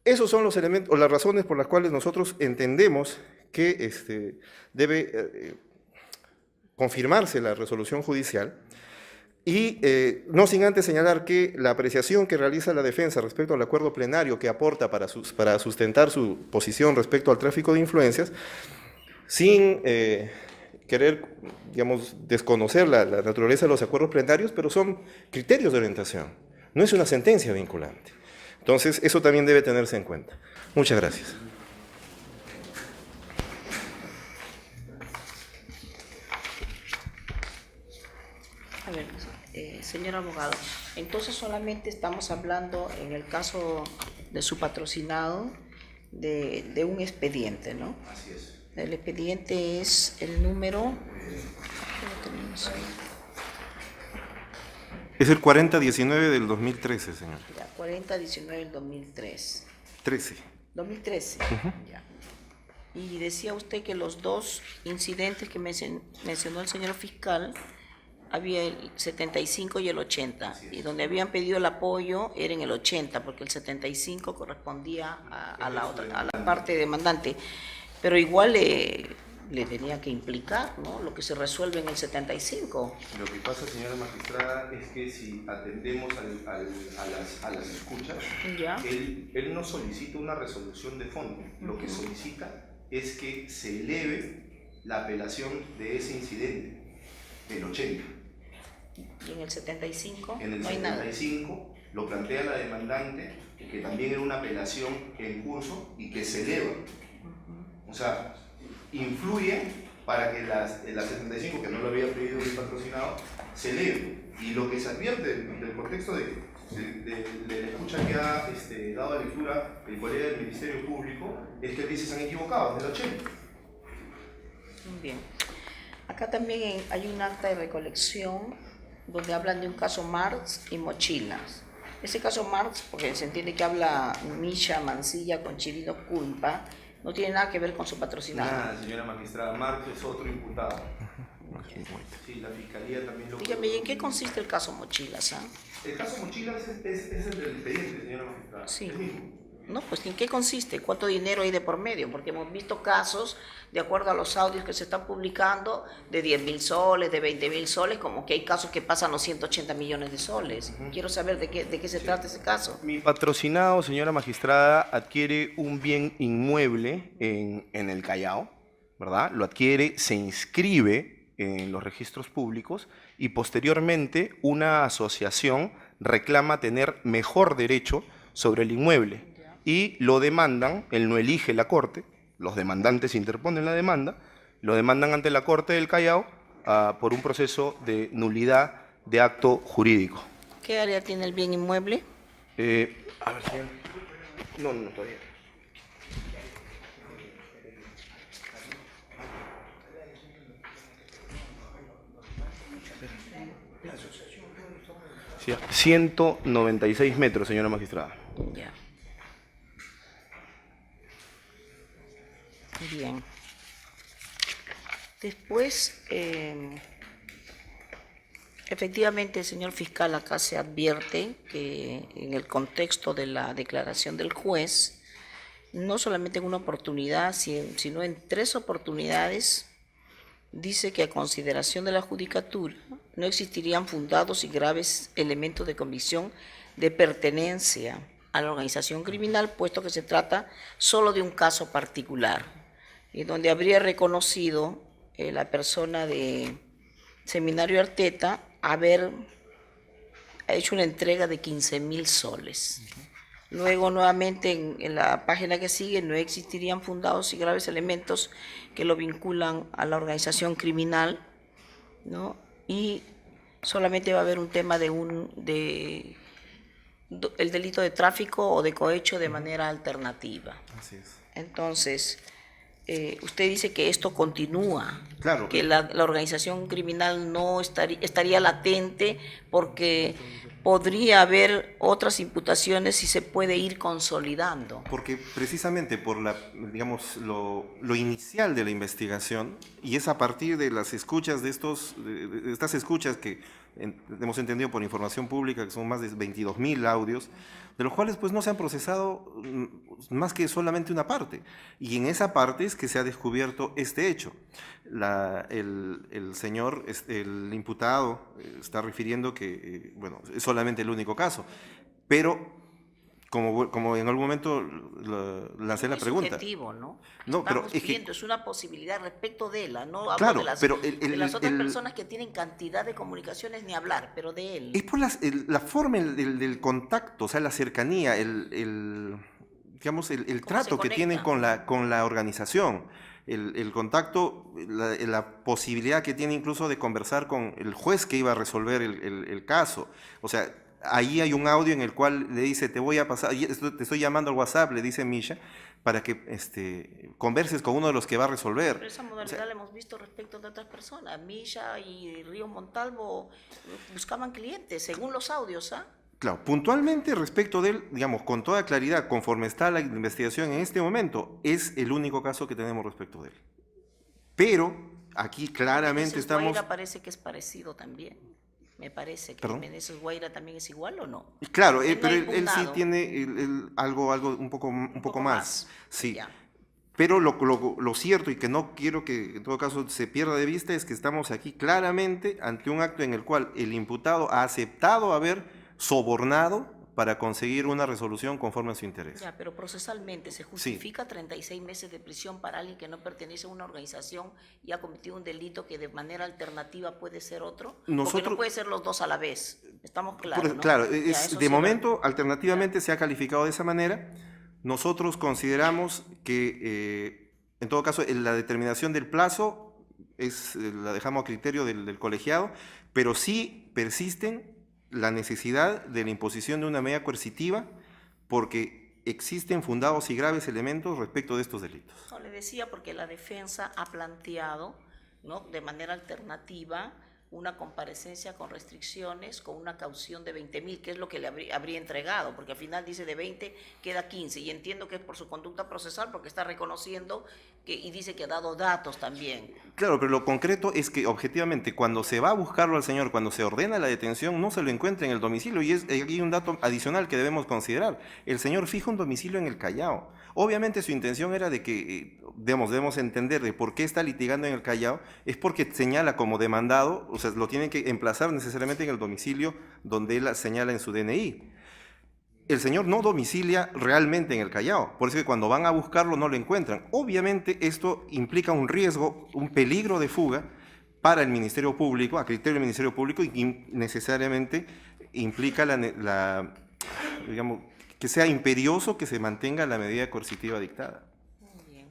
Esos son los elementos o las razones por las cuales nosotros entendemos que debe confirmarse la resolución judicial. Y no sin antes señalar que la apreciación que realiza la defensa respecto al acuerdo plenario que aporta para sustentar su posición respecto al tráfico de influencias, sin querer, digamos, desconocer la naturaleza de los acuerdos plenarios, pero son criterios de orientación, no es una sentencia vinculante. Entonces, eso también debe tenerse en cuenta. Muchas gracias. A ver, señor abogado, entonces solamente estamos hablando en el caso de su patrocinado de un expediente, ¿no? Así es. El expediente es el número... ¿qué tenemos ahí? Es el 4019 del 2013, señor. Ya, 4019 del 2003. 13. 2013, ya. Y decía usted que los dos incidentes que mencionó el señor fiscal había el 75 y el 80, y donde habían pedido el apoyo era en el 80, porque el 75 correspondía a la otra, a la parte demandante, pero igual le tenía que implicar, ¿no?, lo que se resuelve en el 75. Lo que pasa, señora magistrada, es que si atendemos a las escuchas, ¿Ya? él no solicita una resolución de fondo. Lo que solicita es que se eleve la apelación de ese incidente, del 80. Y en el 75 En el no hay nada. 75 lo plantea la demandante, que también era una apelación en curso y que se eleva. O sea, influye para que la 75, que no lo había pedido el patrocinado, se eleve. Y lo que se advierte del contexto de la escucha que ha dado lectura el colega del Ministerio Público es que dice se han equivocado, es del 80. Muy bien. Acá también hay un acta de recolección donde hablan de un caso Marx y Mochilas. Ese caso Marx, porque se entiende que habla Misha Mancilla con Chirino Culpa, no tiene nada que ver con su patrocinado. Nada, señora magistrada, Marx es otro imputado. Sí, la fiscalía también lo... Dígame, ¿y en qué consiste el caso Mochilas? El caso Mochilas es el del expediente, señora magistrada. Sí. El mismo. No, pues ¿en qué consiste? ¿Cuánto dinero hay de por medio? Porque hemos visto casos, de acuerdo a los audios que se están publicando, de 10.000 soles, de 20.000 soles, como que hay casos que pasan los 180 millones de soles. Quiero saber de qué se trata ese caso. Mi patrocinado, señora magistrada, adquiere un bien inmueble en el Callao, ¿verdad? Lo adquiere, se inscribe en los registros públicos y posteriormente una asociación reclama tener mejor derecho sobre el inmueble y lo demandan, él no elige la corte, los demandantes interponen la demanda, lo demandan ante la corte del Callao por un proceso de nulidad de acto jurídico. ¿Qué área tiene el bien inmueble? A ver, señor. No, todavía. Sí, 196 metros, señora magistrada. Ya. Bien. Después, efectivamente, señor fiscal, acá se advierte que en el contexto de la declaración del juez, no solamente en una oportunidad, sino en 3 oportunidades, dice que a consideración de la judicatura no existirían fundados y graves elementos de convicción de pertenencia a la organización criminal, puesto que se trata solo de un caso particular, y donde habría reconocido la persona de Seminario Arteta haber hecho una entrega de 15.000 soles. Luego, nuevamente, en la página que sigue, no existirían fundados y graves elementos que lo vinculan a la organización criminal, ¿no? Y solamente va a haber un tema el delito de tráfico o de cohecho de manera alternativa. Así es. Entonces, usted dice que esto continúa, Claro. que la organización criminal no estaría latente porque podría haber otras imputaciones y se puede ir consolidando. Porque precisamente por digamos, lo inicial de la investigación, y es a partir de las escuchas de estas escuchas que hemos entendido por información pública, que son más de 22.000 audios, de los cuales pues no se han procesado más que solamente una parte. Y en esa parte es que se ha descubierto este hecho. El señor, el imputado, está refiriendo que, bueno, es solamente el único caso. Pero, como en algún momento lancé la pregunta. Es subjetivo, ¿no? No, pero Estamos viendo, es una posibilidad respecto de él, no hablo Claro, de pero de las otras personas que tienen cantidad de comunicaciones ni hablar, pero de él. Es por la forma del contacto, o sea, la cercanía, digamos, el trato que tienen con la organización, el contacto, la posibilidad que tiene incluso de conversar con el juez que iba a resolver el caso. O sea, ahí hay un audio en el cual le dice, te voy a pasar, te estoy llamando al WhatsApp, le dice Misha, para que converses con uno de los que va a resolver. Pero esa modalidad la hemos visto respecto de otras personas. Misha y Río Montalvo buscaban clientes, según los audios, ¿ah? Claro, puntualmente respecto de él, digamos, con toda claridad, conforme está la investigación en este momento, es el único caso que tenemos respecto de él. Pero aquí claramente Meneses estamos... Guaira parece que es parecido también. Me parece que ¿Perdón? Meneses Guaira también es igual, ¿o no? Claro, Él no pero ha él sí impugnado. tiene algo un poco más. Sí. Ya. Pero lo cierto, y que no quiero que en todo caso se pierda de vista, es que estamos aquí claramente ante un acto en el cual el imputado ha aceptado haber sobornado para conseguir una resolución conforme a su interés. Ya, pero procesalmente, ¿se justifica 36 meses de prisión para alguien que no pertenece a una organización y ha cometido un delito que de manera alternativa puede ser otro? Porque no puede ser los dos a la vez. Estamos claros, ¿no? Claro, Ya, eso de sí momento, alternativamente se ha calificado de esa manera. Nosotros consideramos que, en todo caso, la determinación del plazo la dejamos a criterio del colegiado, pero sí persisten la necesidad de la imposición de una medida coercitiva porque existen fundados y graves elementos respecto de estos delitos. No, le decía porque la defensa ha planteado, ¿no?, de manera alternativa una comparecencia con restricciones, con una caución de 20.000, que es lo que le habría entregado, porque al final dice de 20 queda 15, y entiendo que es por su conducta procesal, porque está reconociendo y dice que ha dado datos también. Claro, pero lo concreto es que objetivamente cuando se va a buscarlo al señor, cuando se ordena la detención, no se lo encuentra en el domicilio, y hay un dato adicional que debemos considerar. El señor fija un domicilio en el Callao. Obviamente su intención era de que, debemos entender de por qué está litigando en el Callao, es porque señala como demandado, o sea, lo tienen que emplazar necesariamente en el domicilio donde él señala en su DNI. El señor no domicilia realmente en el Callao, por eso que cuando van a buscarlo no lo encuentran. Obviamente esto implica un riesgo, un peligro de fuga para el Ministerio Público, a criterio del Ministerio Público, y necesariamente implica digamos, que sea imperioso que se mantenga la medida coercitiva dictada. Muy bien.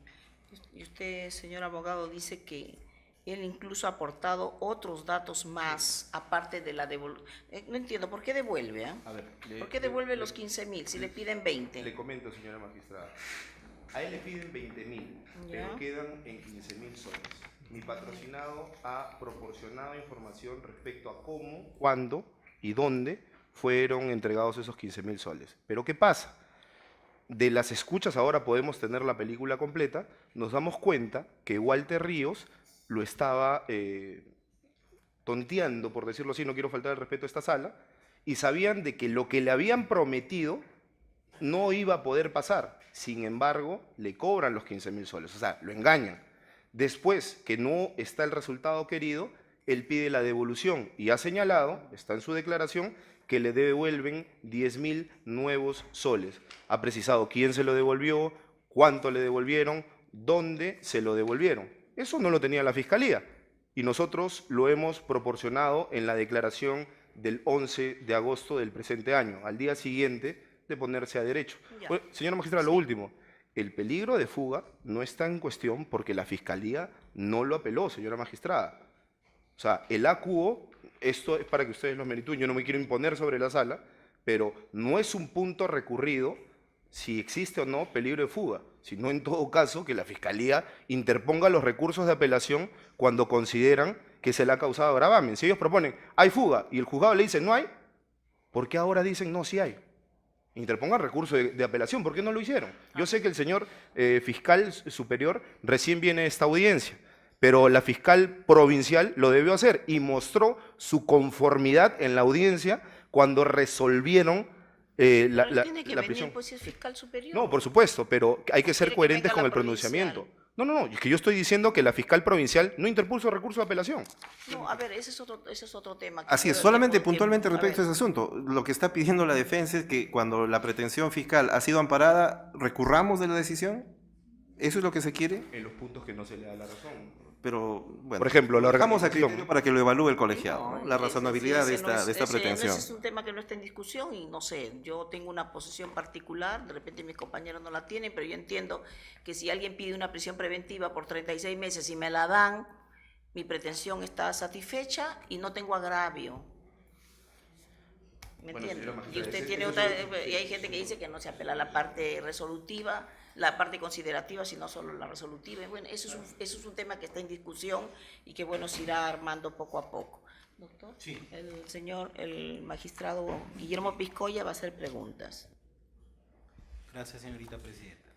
Y usted, señor abogado, dice que él incluso ha aportado otros datos más, aparte de la devolución. No entiendo, ¿por qué devuelve? A ver, ¿Por qué devuelve los 15.000 si le piden 20? Le comento, señora magistrada. A él le piden 20.000, Ya. pero quedan en 15.000 soles. Mi patrocinado ha proporcionado información respecto a cómo, cuándo y dónde fueron entregados esos 15.000 soles. Pero ¿qué pasa? De las escuchas, ahora podemos tener la película completa, nos damos cuenta que Walter Ríos lo estaba tonteando, por decirlo así, no quiero faltar el respeto a esta sala, y sabían de que lo que le habían prometido no iba a poder pasar. Sin embargo, le cobran los 15.000 soles, o sea, lo engañan. Después que no está el resultado querido, él pide la devolución y ha señalado, está en su declaración, que le devuelven 10.000 nuevos soles. Ha precisado quién se lo devolvió, cuánto le devolvieron, dónde se lo devolvieron. Eso no lo tenía la Fiscalía y nosotros lo hemos proporcionado en la declaración del 11 de agosto del presente año, al día siguiente de ponerse a derecho. Bueno, señora magistrada, lo último, el peligro de fuga no está en cuestión porque la Fiscalía no lo apeló, señora magistrada. O sea, el acuo, esto es para que ustedes lo meritúen, yo no me quiero imponer sobre la sala, pero no es un punto recurrido si existe o no peligro de fuga, sino en todo caso que la Fiscalía interponga los recursos de apelación cuando consideran que se le ha causado gravamen. Si ellos proponen, hay fuga, y el juzgado le dice, no hay, ¿por qué ahora dicen, no, sí hay? Interpongan recurso de apelación, ¿por qué no lo hicieron? Yo sé que el señor fiscal superior recién viene a esta audiencia, pero la fiscal provincial lo debió hacer y mostró su conformidad en la audiencia cuando resolvieron la tiene que prisión. venir, pues, si es fiscal superior. No, por supuesto, pero hay que ser Quiere que coherentes venga con la el pronunciamiento. provincial. No, es que yo estoy diciendo que la fiscal provincial no interpuso recurso de apelación. No, a ver, ese es otro tema. Así es, solamente puntualmente respecto a ese asunto. Lo que está pidiendo la defensa es que cuando la pretensión fiscal ha sido amparada, recurramos de la decisión. ¿Eso es lo que se quiere? En los puntos que no se le da la razón. Pero, bueno, Por ejemplo, la dejamos a organización. criterio para que lo evalúe el colegiado, ¿no? La ese- razonabilidad ese de no es- esta ese- pretensión. Ese es un tema que no está en discusión y no sé, yo tengo una posición particular, de repente mis compañeros no la tienen, pero yo entiendo que si alguien pide una prisión preventiva por 36 meses y me la dan, mi pretensión está satisfecha y no tengo agravio. ¿Me Bueno, entiende? señora magistrada, Y usted ese- tiene ese otra, es y hay gente que dice que no se apela a la parte resolutiva, la parte considerativa, sino solo la resolutiva. Y bueno, eso es un tema que está en discusión y que, bueno, se irá armando poco a poco. Doctor, Sí. el magistrado Guillermo Piscoya va a hacer preguntas. Gracias, señorita presidenta.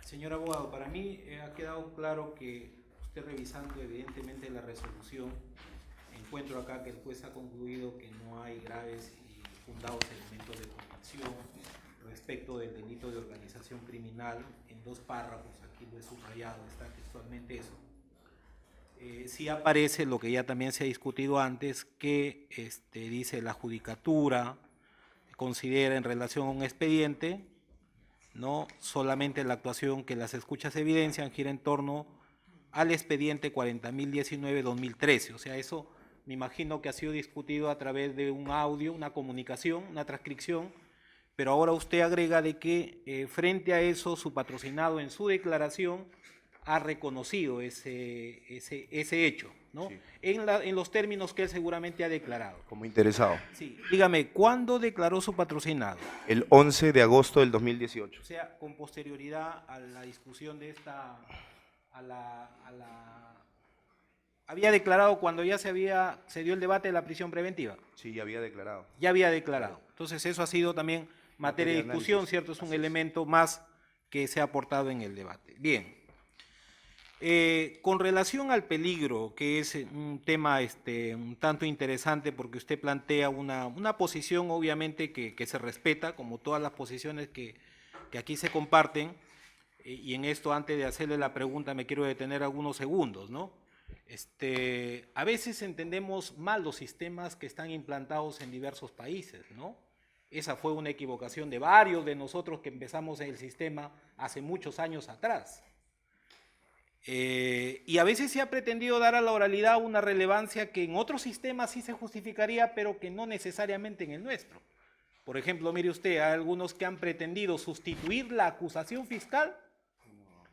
Señor abogado, para mí ha quedado claro que usted revisando evidentemente la resolución, encuentro acá que el juez ha concluido que no hay graves y fundados elementos de convicción respecto del delito de organización criminal en 2 párrafos, aquí lo he subrayado, está textualmente eso. Sí aparece lo que ya también se ha discutido antes, que dice la judicatura considera en relación a un expediente, no solamente la actuación que las escuchas evidencian gira en torno al expediente 40.019-2013, o sea, eso me imagino que ha sido discutido a través de un audio, una comunicación, una transcripción, pero ahora usted agrega de que frente a eso su patrocinado en su declaración ha reconocido ese hecho, ¿no? Sí. En los términos que él seguramente ha declarado. Como interesado. Sí, dígame, ¿cuándo declaró su patrocinado? El 11 de agosto del 2018. O sea, con posterioridad a la discusión de esta, había declarado cuando ya se dio el debate de la prisión preventiva. Sí, ya había declarado. Ya había declarado. Entonces eso ha sido también materia de discusión, análisis. ¿cierto? Es un Así es. elemento más que se ha aportado en el debate. Bien. Con relación al peligro, que es un tema un tanto interesante porque usted plantea una posición obviamente que se respeta, como todas las posiciones que aquí se comparten, y en esto antes de hacerle la pregunta me quiero detener algunos segundos, ¿no? A veces entendemos mal los sistemas que están implantados en diversos países, ¿no? Esa fue una equivocación de varios de nosotros que empezamos el sistema hace muchos años atrás. Y a veces se ha pretendido dar a la oralidad una relevancia que en otros sistemas sí se justificaría, pero que no necesariamente en el nuestro. Por ejemplo, mire usted, hay algunos que han pretendido sustituir la acusación fiscal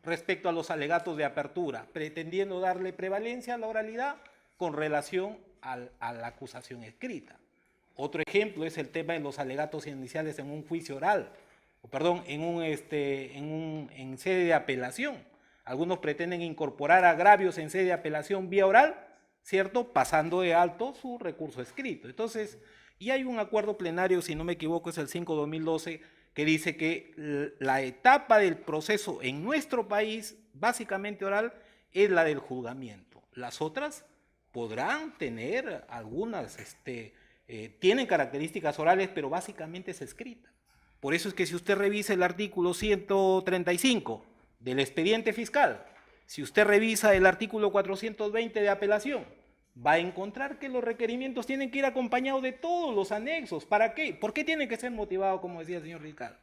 respecto a los alegatos de apertura, pretendiendo darle prevalencia a la oralidad con relación a la acusación escrita. Otro ejemplo es el tema de los alegatos iniciales en un juicio oral, en sede de apelación. Algunos pretenden incorporar agravios en sede de apelación vía oral, ¿cierto? Pasando de alto su recurso escrito. Entonces, y hay un acuerdo plenario, si no me equivoco, es el 5/2012, que dice que la etapa del proceso en nuestro país, básicamente oral, es la del juzgamiento. Las otras podrán tener algunas, tienen características orales, pero básicamente es escrita. Por eso es que si usted revisa el artículo 135 del expediente fiscal, si usted revisa el artículo 420 de apelación, va a encontrar que los requerimientos tienen que ir acompañados de todos los anexos. ¿Para qué? ¿Por qué tienen que ser motivados, como decía el señor fiscal?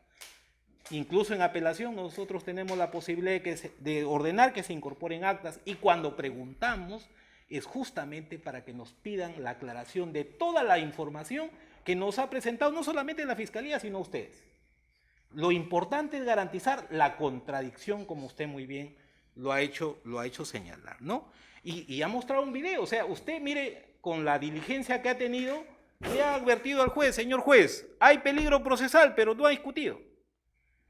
Incluso en apelación nosotros tenemos la posibilidad de ordenar que se incorporen actas, y cuando preguntamos es justamente para que nos pidan la aclaración de toda la información que nos ha presentado no solamente la Fiscalía, sino ustedes. Lo importante es garantizar la contradicción, como usted muy bien lo ha hecho señalar, ¿no? Y ha mostrado un video, o sea, usted mire, con la diligencia que ha tenido, le ha advertido al juez: señor juez, hay peligro procesal, pero no ha discutido.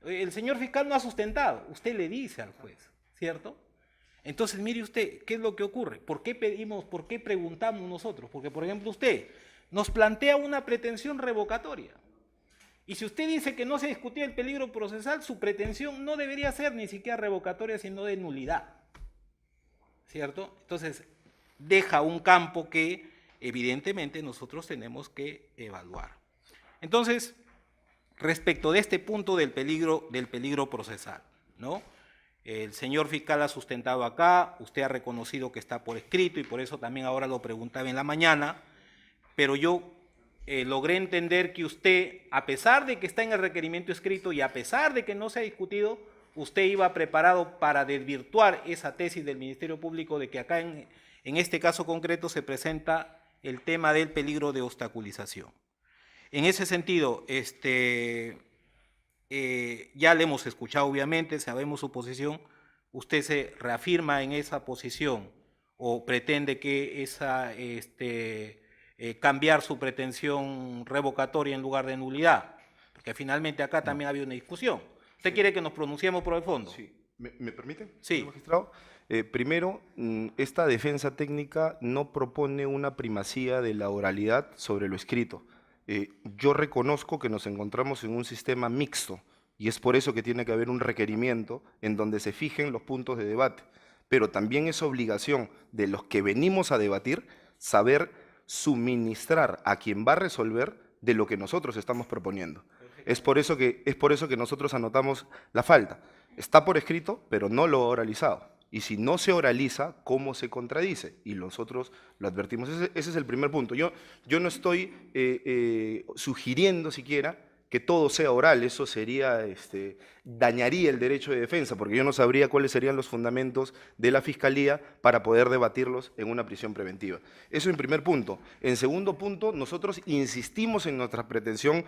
El señor fiscal no ha sustentado, usted le dice al juez, ¿cierto? Entonces, mire usted, ¿qué es lo que ocurre? ¿Por qué pedimos, por qué preguntamos nosotros? Porque, por ejemplo, usted nos plantea una pretensión revocatoria. Y si usted dice que no se discutió el peligro procesal, su pretensión no debería ser ni siquiera revocatoria, sino de nulidad, ¿cierto? Entonces, deja un campo que evidentemente nosotros tenemos que evaluar. Entonces, respecto de este punto del peligro procesal, ¿no? El señor fiscal ha sustentado acá, usted ha reconocido que está por escrito y por eso también ahora lo preguntaba en la mañana, pero yo logré entender que usted, a pesar de que está en el requerimiento escrito y a pesar de que no se ha discutido, usted iba preparado para desvirtuar esa tesis del Ministerio Público de que acá en este caso concreto se presenta el tema del peligro de obstaculización. En ese sentido, ya le hemos escuchado obviamente, sabemos su posición, usted se reafirma en esa posición o pretende que cambiar su pretensión revocatoria en lugar de nulidad, porque finalmente acá también había una discusión. ¿Usted quiere que nos pronunciemos por el fondo? Sí. ¿Me permite, Sí. señor magistrado? Primero, esta defensa técnica no propone una primacía de la oralidad sobre lo escrito. Yo reconozco que nos encontramos en un sistema mixto y es por eso que tiene que haber un requerimiento en donde se fijen los puntos de debate. pero también es obligación de los que venimos a debatir saber suministrar a quien va a resolver de lo que nosotros estamos proponiendo. Es por eso que nosotros anotamos la falta. Está por escrito, pero no lo ha oralizado. Y si no se oraliza, ¿cómo se contradice? Y nosotros lo advertimos. Ese es el primer punto. Yo no estoy sugiriendo siquiera que todo sea oral, eso sería, dañaría el derecho de defensa, porque yo no sabría cuáles serían los fundamentos de la Fiscalía para poder debatirlos en una prisión preventiva. Eso en primer punto. En segundo punto, nosotros insistimos en nuestra pretensión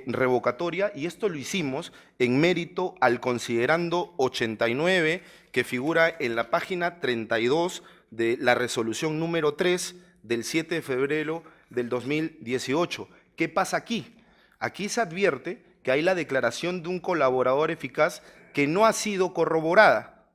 revocatoria, y esto lo hicimos en mérito al considerando 89, que figura en la página 32 de la resolución número 3 del 7 de febrero del 2018. ¿Qué pasa aquí? Aquí se advierte que hay la declaración de un colaborador eficaz que no ha sido corroborada,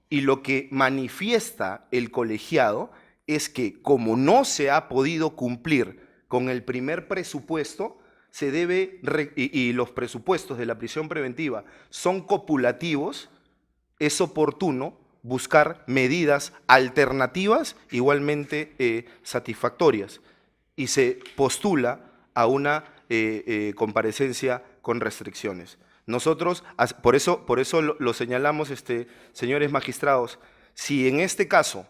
y lo que manifiesta el colegiado es que como no se ha podido cumplir con el primer presupuesto, se debe, y los presupuestos de la prisión preventiva son copulativos, es oportuno buscar medidas alternativas igualmente satisfactorias, y se postula a una comparecencia con restricciones. Nosotros, por eso lo señalamos, señores magistrados, si en este caso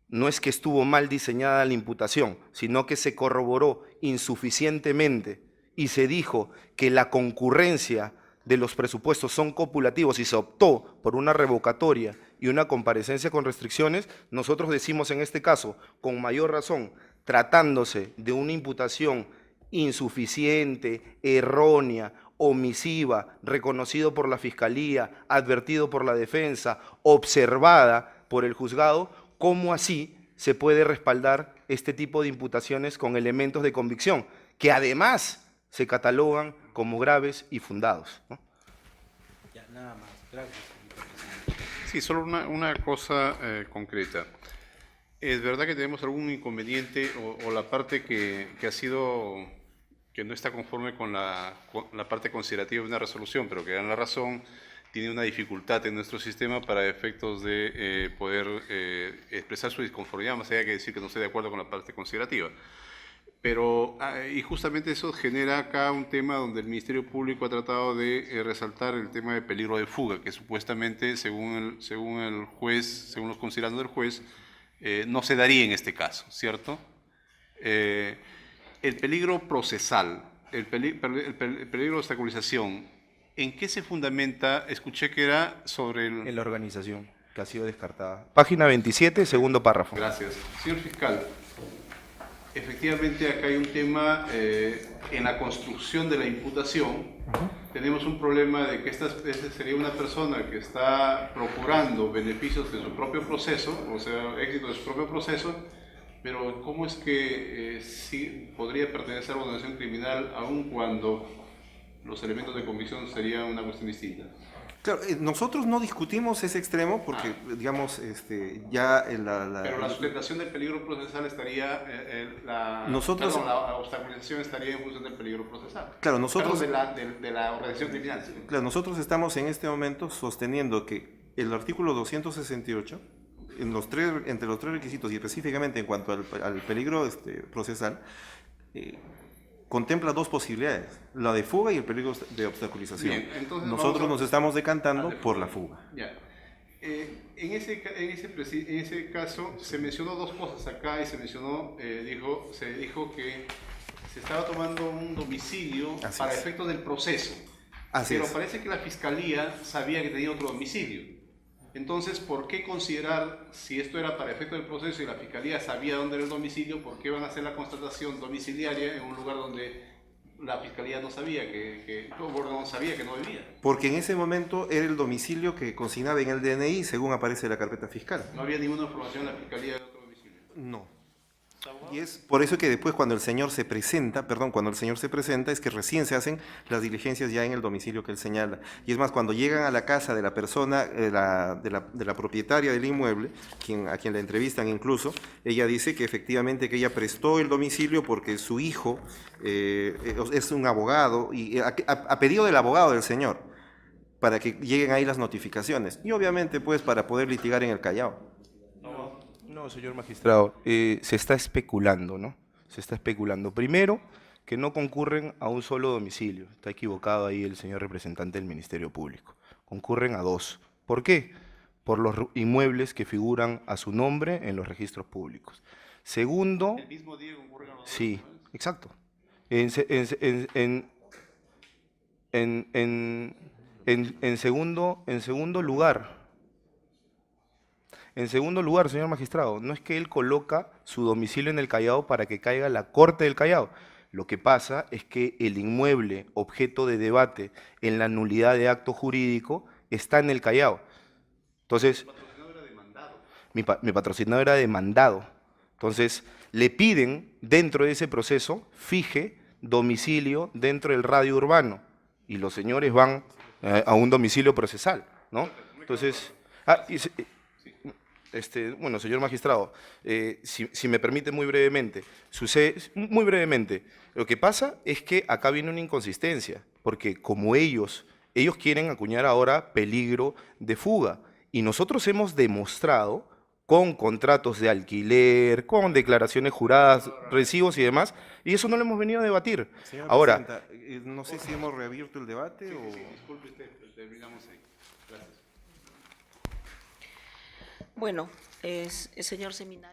no es que estuvo mal diseñada la imputación, sino que se corroboró insuficientemente y se dijo que la concurrencia de los presupuestos son copulativos y se optó por una revocatoria y una comparecencia con restricciones, nosotros decimos en este caso, con mayor razón, tratándose de una imputación insuficiente, errónea, omisiva, reconocido por la Fiscalía, advertido por la defensa, observada por el juzgado, ¿cómo así se puede respaldar este tipo de imputaciones con elementos de convicción, que además se catalogan como graves y fundados, ¿no? Ya, nada más. Gracias. Sí, solo una cosa concreta. Es verdad que tenemos algún inconveniente o la parte que no está conforme con la parte considerativa de una resolución, pero que dan la razón, tiene una dificultad en nuestro sistema para efectos de poder expresar su disconformidad, más allá que decir que no estoy de acuerdo con la parte considerativa. Pero, y justamente eso genera acá un tema donde el Ministerio Público ha tratado de resaltar el tema de peligro de fuga, que supuestamente, según el juez, según los considerandos del juez, no se daría en este caso, ¿cierto? El peligro procesal, el peligro de obstaculización, ¿en qué se fundamenta? Escuché que era sobre el... En la organización, que ha sido descartada. Página 27, segundo párrafo. Gracias. Señor fiscal, efectivamente acá hay un tema en la construcción de la imputación. Tenemos un problema de que esta sería una persona que está procurando beneficios de su propio proceso, o sea, éxito de su propio proceso, pero ¿cómo es que sí podría pertenecer a una organización criminal aun cuando los elementos de convicción serían una cuestión distinta? Claro, nosotros no discutimos ese extremo porque, digamos, ya en Pero la sustentación del peligro procesal estaría, la obstaculización estaría en función del peligro procesal. Claro, nosotros... Perdón, de la organización criminal. ¿Sí? Claro, nosotros estamos en este momento sosteniendo que el artículo 268, entre los tres requisitos y específicamente en cuanto al peligro procesal, contempla dos posibilidades, la de fuga y el peligro de obstaculización. Bien, entonces nosotros nos estamos decantando por la fuga. Ya. En ese caso se mencionó dos cosas acá y se mencionó, se dijo que se estaba tomando un domicilio para efectos del proceso. Pero parece que la Fiscalía sabía que tenía otro domicilio. Entonces, ¿por qué considerar, si esto era para efecto del proceso y la Fiscalía sabía dónde era el domicilio, por qué van a hacer la constatación domiciliaria en un lugar donde la Fiscalía no sabía que no vivía? Porque en ese momento era el domicilio que consignaba en el DNI, según aparece en la carpeta fiscal. ¿No había ninguna información en la Fiscalía de otro domicilio? No. Y es por eso que después cuando el señor se presenta, es que recién se hacen las diligencias ya en el domicilio que él señala. Y es más, cuando llegan a la casa de la persona, de la propietaria del inmueble, a quien la entrevistan incluso, ella dice que efectivamente que ella prestó el domicilio porque su hijo es un abogado, y a pedido del abogado del señor, para que lleguen ahí las notificaciones. Y obviamente pues para poder litigar en el Callao. No, señor magistrado, se está especulando, ¿no? Se está especulando. Primero, que no concurren a un solo domicilio. Está equivocado ahí el señor representante del Ministerio Público. Concurren a 2. ¿Por qué? Por los inmuebles que figuran a su nombre en los registros públicos. Segundo... ¿El mismo día concurren a los Sí, dos? exacto. En segundo lugar, señor magistrado, no es que él coloca su domicilio en el Callao para que caiga la Corte del Callao. Lo que pasa es que el inmueble objeto de debate en la nulidad de acto jurídico está en el Callao. Entonces, mi patrocinador era demandado. Entonces, le piden, dentro de ese proceso, fije domicilio dentro del radio urbano. Y los señores van a un domicilio procesal, ¿no? Entonces, bueno, señor magistrado, si me permite muy brevemente, lo que pasa es que acá viene una inconsistencia, porque como ellos quieren acuñar ahora peligro de fuga, y nosotros hemos demostrado con contratos de alquiler, con declaraciones juradas, recibos y demás, y eso no lo hemos venido a debatir. Señora Ahora, presidenta, no sé si hemos reabierto el debate o... Disculpe usted, terminamos ahí. Gracias. Bueno, el señor Seminario.